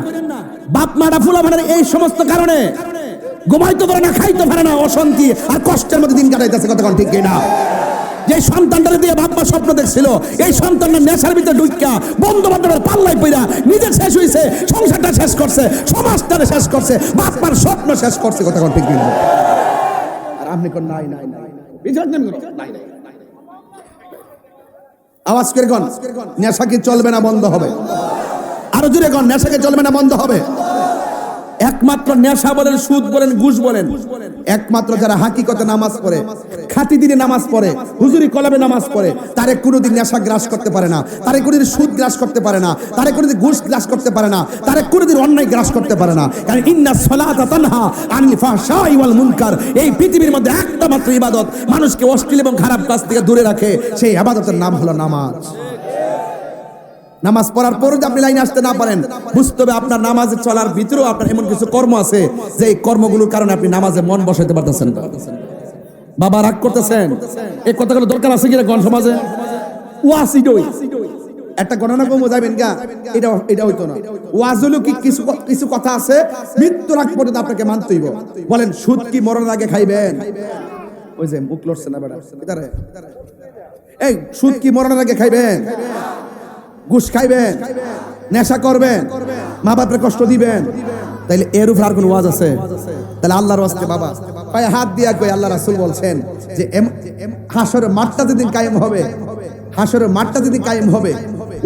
বাপ মারা ফুলা ভাড়ার এই সমস্ত কারণে ঘুমাইতে পারে না, খাইতে পারে না, অশান্তি আর কষ্টের মধ্যে দিন কাটাইতেছে। কতক্ষণ ঠিক কিনা? যে সন্তানটা দিয়ে বাপ মা স্বপ্ন দেখছিল, এই সন্তানটা নেশার ভিতরে ঢুকা বন্ধু বান্ধবের পাল্লাই পইরা নিজে শেষ হয়েছে, সংসারটা শেষ করছে, সমাজটা শেষ করছে, বাপ মার স্বপ্ন শেষ করছে। কতক্ষণ ঠিক কিনা? আর আপনি কোন নাই নাই নাই বিচার নেন নাই নাই। আওয়াজ করে কোন নেশা কি চলবে না বন্ধ হবে? আরো জোরে কোন নেশা কি চলবে না বন্ধ হবে? একমাত্র নেশা বলেন, সুদ বলেন, ঘুষ বলেন, একমাত্র যারা হাকিকতে নামাজ পড়ে, খাঁটি দিনে নামাজ পড়ে, হুজুরি কলমে নামাজ পড়ে, তারে কোনোদিন নেশা গ্রাস করতে পারে না, তারে কোনোদিন সুদ গ্রাস করতে পারে না, তারে কোনোদিন ঘুষ গ্রাস করতে পারে না, তারে কোনোদিন অন্যায় গ্রাস করতে পারে না। কারণ ইন্নাস সালাতা তানহা আনিল ফাহশাই ওয়াল মুনকার, এই পৃথিবীর মধ্যে একটা মাত্র ইবাদত মানুষকে অশ্লীল এবং খারাপ কাজ থেকে দূরে রাখে, সেই ইবাদতের নাম হলো নামাজ। নামাজ পড়ার পরও যদি আপনি লাইনে আসতে না পারেন, বুঝতে হবে আপনার নামাজে চলার ভিতরেও আপনার এমন কিছু কর্ম আছে যে এই কর্মগুলোর কারণে আপনি নামাজে মন বসাইতে পারতেছেন না। বাবা রাগ করতেছেন, এই কথাগুলো দরকার আছে কিনা কোন সমাজে? ওয়াসিডই একটা গণনা কম যাবেন গা, এটা হইতো না। ওয়াজ হলো কি কিছু কথা আছে মৃত্যুর আগ পর্যন্ত আপনাকে মানতেই হবে। বলেন সুদ কি মরণের আগে খাইবেন? ওই যে মুখ লড়ছে না বেটা, এটারে এই সুদ কি মরণের আগে খাইবেন? ঘুষ খাইবেন, নেশা করবেন, মা বাপের কষ্ট দিবেন, তাইলে এর উপর আর কোন ওয়াজ আছে? তাহলে আল্লাহর ওয়াজকে বাবা পায়ে হাত দিয়া কই আল্লাহ রাসূল বলছেন যে হাসরের মাঠটা যেদিন কায়েম হবে, হাসরের মাঠটা যেদিন কায়েম হবে,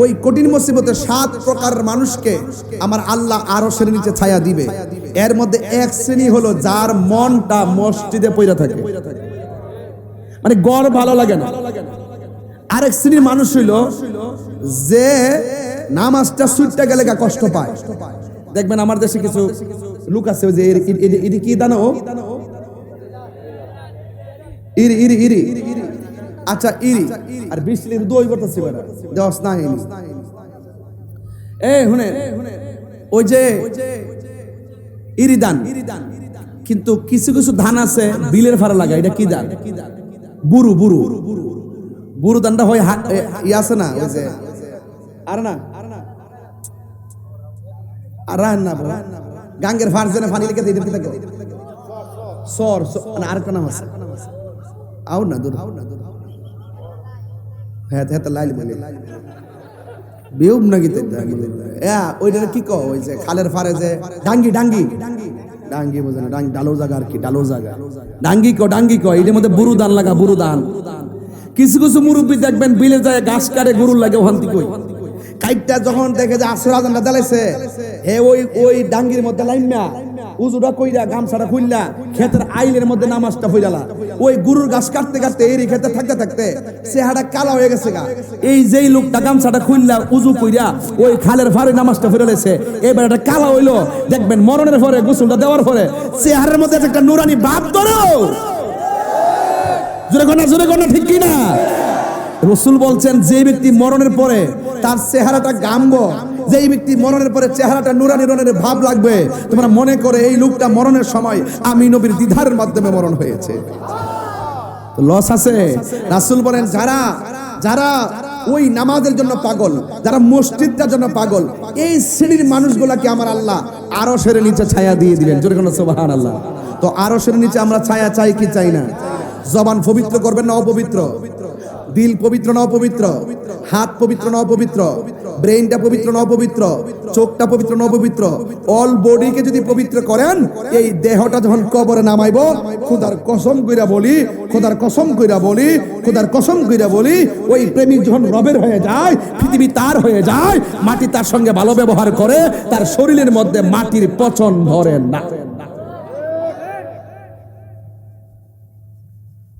ওই কঠিন মুসিবতে 7 প্রকারের মানুষকে আমার আল্লাহ আরশের নিচে ছায়া দিবে। এর মধ্যে এক শ্রেণী হলো যার মনটা মসজিদে পইরা থাকে, মানে গড় ভালো লাগে না। আরেক শ্রেণীর মানুষ হইল যে নামাজটা ছুটতে গেলে কষ্ট পায়। দেখবেন আমার দেশে কিছু লোক আছে যে ইরি কি দানো, ইরি ইরি ইরি, আচ্ছা ইরি আর বিশলির দই বলতেছি বেটা দেওয়াস না ইনি। হুনে ওই যে ইরি দান, কিন্তু কিছু কিছু ধান আছে বিলের ফাড়া লাগা, এটা কি দান? বুরু বুরু বুরু দানটা হয় আছে না, ওই যে আর না আর না গাঙ্গের ফারজেনে পানি লিখে দিতে থাকে সর না, আরেকটা নাম আছে আউ না দূর হ্যাঁ হ্যাঁ লাইল বলে বেউম না গিতে ওইটা কি কও? ওই যে খালের ফারে যে ডাঙ্গি ডাঙ্গি ডাঙ্গি বোঝে না, ডাঙ্গি ডালো জায়গা আর কি, ডালো জায়গা ডাঙ্গি কো, ডাঙ্গি কো। এটার মধ্যে বুরু দান লাগা, বুরু দান। কিছু কিছু মুরব্বী দেখবেন বিলে যায় ঘাস কাটে, গরুর লাগে ওখান্তি কই কাইটটা যখন দেখে যে আসর আজানটা দালাইছে, হে ওই ডাঙ্গির মধ্যে লাইনা উজুটা কইরা গামছাটা খুললা ক্ষেতের আইলের মধ্যে নামাজটা পড়ালা, ওই গরুর ঘাস কাটতে কাটতে এরই ক্ষেতে থাকতে থাকতে চেহারা কালা হয়ে গেছে গা। এই যেই লোকটা গামছাটা খুললা উজু কইরা ওই খালের ফারে নামাজটা পড়ালেছে, এবার এটা কালা হইলো। দেখবেন মরণের পরে গোসলটা দেওয়ার পরে চেহারার মধ্যে একটা নুরানি ভাব ধরো। জোরে গনা ঠিক কিনা? রাসূল বলছেন যে ব্যক্তি মরণের পরে তার চেহারাটা গামবো, যেই ব্যক্তি মরণের পরে চেহারাটা নুরানি রনের ভাব লাগবে, তোমরা মনে করে এই লোকটা মরণের সময় আমি নবীর দ্বিধারের মাধ্যমে মরণ হয়েছে। তো লস আছে। রাসূল বলেন যারা যারা ওই নামাজের জন্য পাগল, যারা মসজিদটার জন্য পাগল, এই শ্রেণীর মানুষগুলাকে আমার আল্লাহ আরশের নিচে ছায়া দিয়ে দিবেন। জোরে কোন সুবহানাল্লাহ। তো আরশের নিচে আমরা ছায়া চাই কি চাই না? জবান পবিত্র করবেন না অপবিত্র? দিল পবিত্র না অপবিত্র? হাত পবিত্র না অপবিত্র? ব্রেইনটা পবিত্র না অপবিত্র? চোখটা পবিত্র না অপবিত্র? অল বডিকে যদি পবিত্র করেন, এই দেহটা যখন কবরে নামাইব, খোদার কসম কইরা বলি, খোদার কসম কইরা বলি, খোদার কসম কইরা বলি, ওই প্রেমিক যখন রবের হয়ে যায়, পৃথিবী তার হয়ে যায়, মাটি তার সঙ্গে ভালো ব্যবহার করে, তার শরীরের মধ্যে মাটির পচন ধরে না।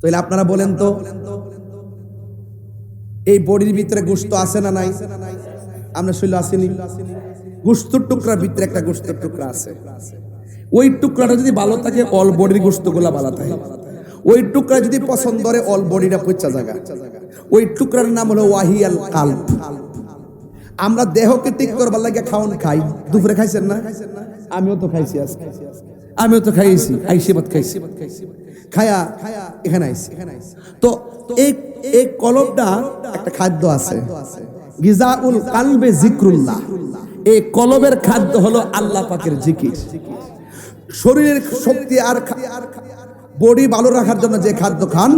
তাহলে আপনারা বলেন তো এই বডির ভিতরে গোশত আছে না নাই? আমরা শুনলে আসেনি? গোশতের টুকরার ভিতরে একটা গোশতের টুকরা আছে, ওই টুকরাটা যদি ভালো থাকে অল বডির গোশতগুলা ভালো থাকে। ওই টুকরা যদি পছন্দ করে অল বডিটা পচা জায়গা। ওই টুকরার নাম হলো ওয়াহিয়াল কালব। আমরা দেহকে ঠিক করবার লাগে খাওন খাই। দুপুরে খাইছেন না? আমিও তো খাইছি আজকে, আমিও তো খাইছি, আইসি ভাত খাইছি, খায়া এখানে আইছি। তো এই কলবটা একটা খাদ্য আছে, গিজাউল কালবে জিক্রুল্লাহ। এই কলবের খাদ্য হলো আল্লাহ পাকের জিকির। শরীরের শক্তি আর বডি ভালো রাখার জন্য যে খাদ্য খান,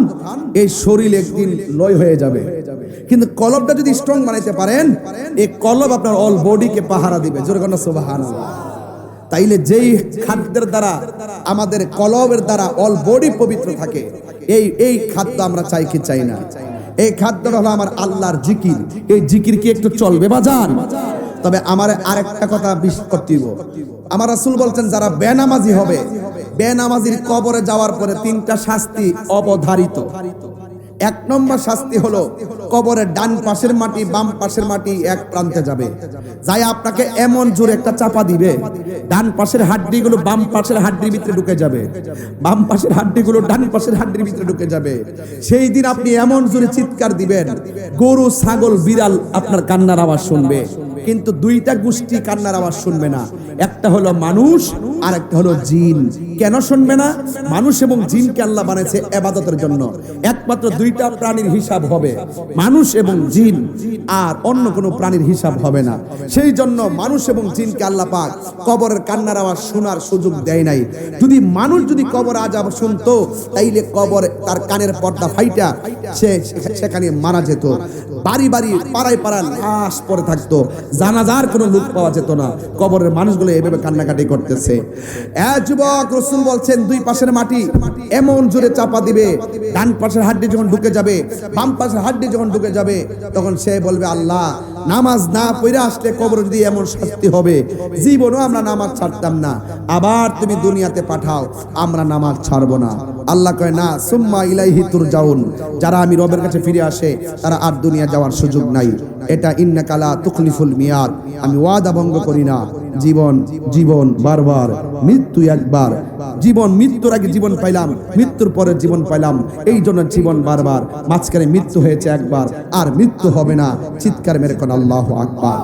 এই শরীর একদিন লয় হয়ে যাবে। কিন্তু কলবটা যদি স্ট্রং বানাইতে পারেন, এই কলব আপনার অল বডিকে পাহারা দিবে। জোরে কন্যা সুবহানাল্লাহ। তাইলে যেই খাদ্যের দ্বারা আমাদের কলবের দ্বারা অল বডি পবিত্র থাকে, এই খাদ্য আমরা চাই কি চাই না? এই খাদ্যটা হলো আমার আল্লাহর জিকির। এই জিকির কি একটু চলবে বাজান? তবে আমার আরেকটা কথা বিশ্বাস করতে হবে। আমার রাসূল বলছেন, যারা বেনামাজি হবে, বেনামাজির কবরে যাওয়ার পরে 3টা শাস্তি অবধারিত। 1 নম্বর শাস্তি হলো কবরের ডান পাশের মাটি বাম পাশের মাটি এক প্রান্তে যাবে, যাই আপনাকে এমন জোরে একটা চাপা দিবে, ডান পাশের হাড্ডিগুলো বাম পাশের হাড্ডির ভিতরে ঢুকে যাবে, বাম পাশের হাড্ডিগুলো ডান পাশের হাড্ডির ভিতরে ঢুকে যাবে। সেই দিন আপনি এমন জোরে চিৎকার দিবেন, গরু ছাগল বিড়াল আপনার কান্নার আওয়াজ শুনবে, কিন্তু 2টা গোষ্ঠী কান্নার আওয়াজ শুনবে না। একটা হলো মানুষ আর একটা হলো জিন। কেন শুনবে না? মানুষ এবং জিনকে আল্লাহ বানাইছে ইবাদতের জন্য। একমাত্র 2টা প্রাণীর হিসাব হবে, মানুষ এবং জিন, আর অন্য কোনো প্রাণীর হিসাব হবে না। সেই জন্য মানুষ এবং জিনকে আল্লাহ পাক কবরের কান্নার আওয়াজ শোনার সুযোগ দেয় নাই। যদি মানুষ যদি কবর আযাব শুনতো, তাইলে কবরে তার কানের পর্দা ফাইটা সে সেখানে মারা যেত। বাড়ি বাড়ি পাড়ায় পাড়ায় লাশ পড়ে থাকতো, জানাজার কোনো লোক পাওয়া যেত না। কবরের মানুষগুলো এভাবে কান্নাকাটি করতেছে। যুবক, রাসূল বলছেন 2 পাশের মাটি এমন জোরে চাপা দিবে, ডান পাশের হাড্ডি যখন ঢুকে যাবে বাম পাশের হাড্ডি যখন ঢুকে যাবে, তখন সে বলবে, আল্লাহ, নামাজ না পড়ে আসলে কবর যদি এমন শাস্তি হবে, জীবনও আমরা নামাজ ছাড়তাম না, আবার তুমি দুনিয়াতে পাঠাও, আমরা নামাজ ছাড়বো না। আল্লাহ কয়, না, সুম্মা ইলাইহি তুরজাউন। যারা আমি রবের কাছে ফিরে আসে তারা আর দুনিয়া যাওয়ার সুযোগ নাই। এটা ইন্নাকা লা তুখলিফুল মিয়াদ, আমি ওয়াদা ভঙ্গ করি না। জীবন জীবন বারবার, মৃত্যু একবার। জীবন মৃত্যুর আগে জীবন পাইলাম, মৃত্যুর পরে জীবন পাইলাম, এই জন্য জীবন বারবার। মাঝখানে মৃত্যু হয়েছে একবার, আর মৃত্যু হবে না। চিৎকার মেরে কোন আল্লাহু আকবার।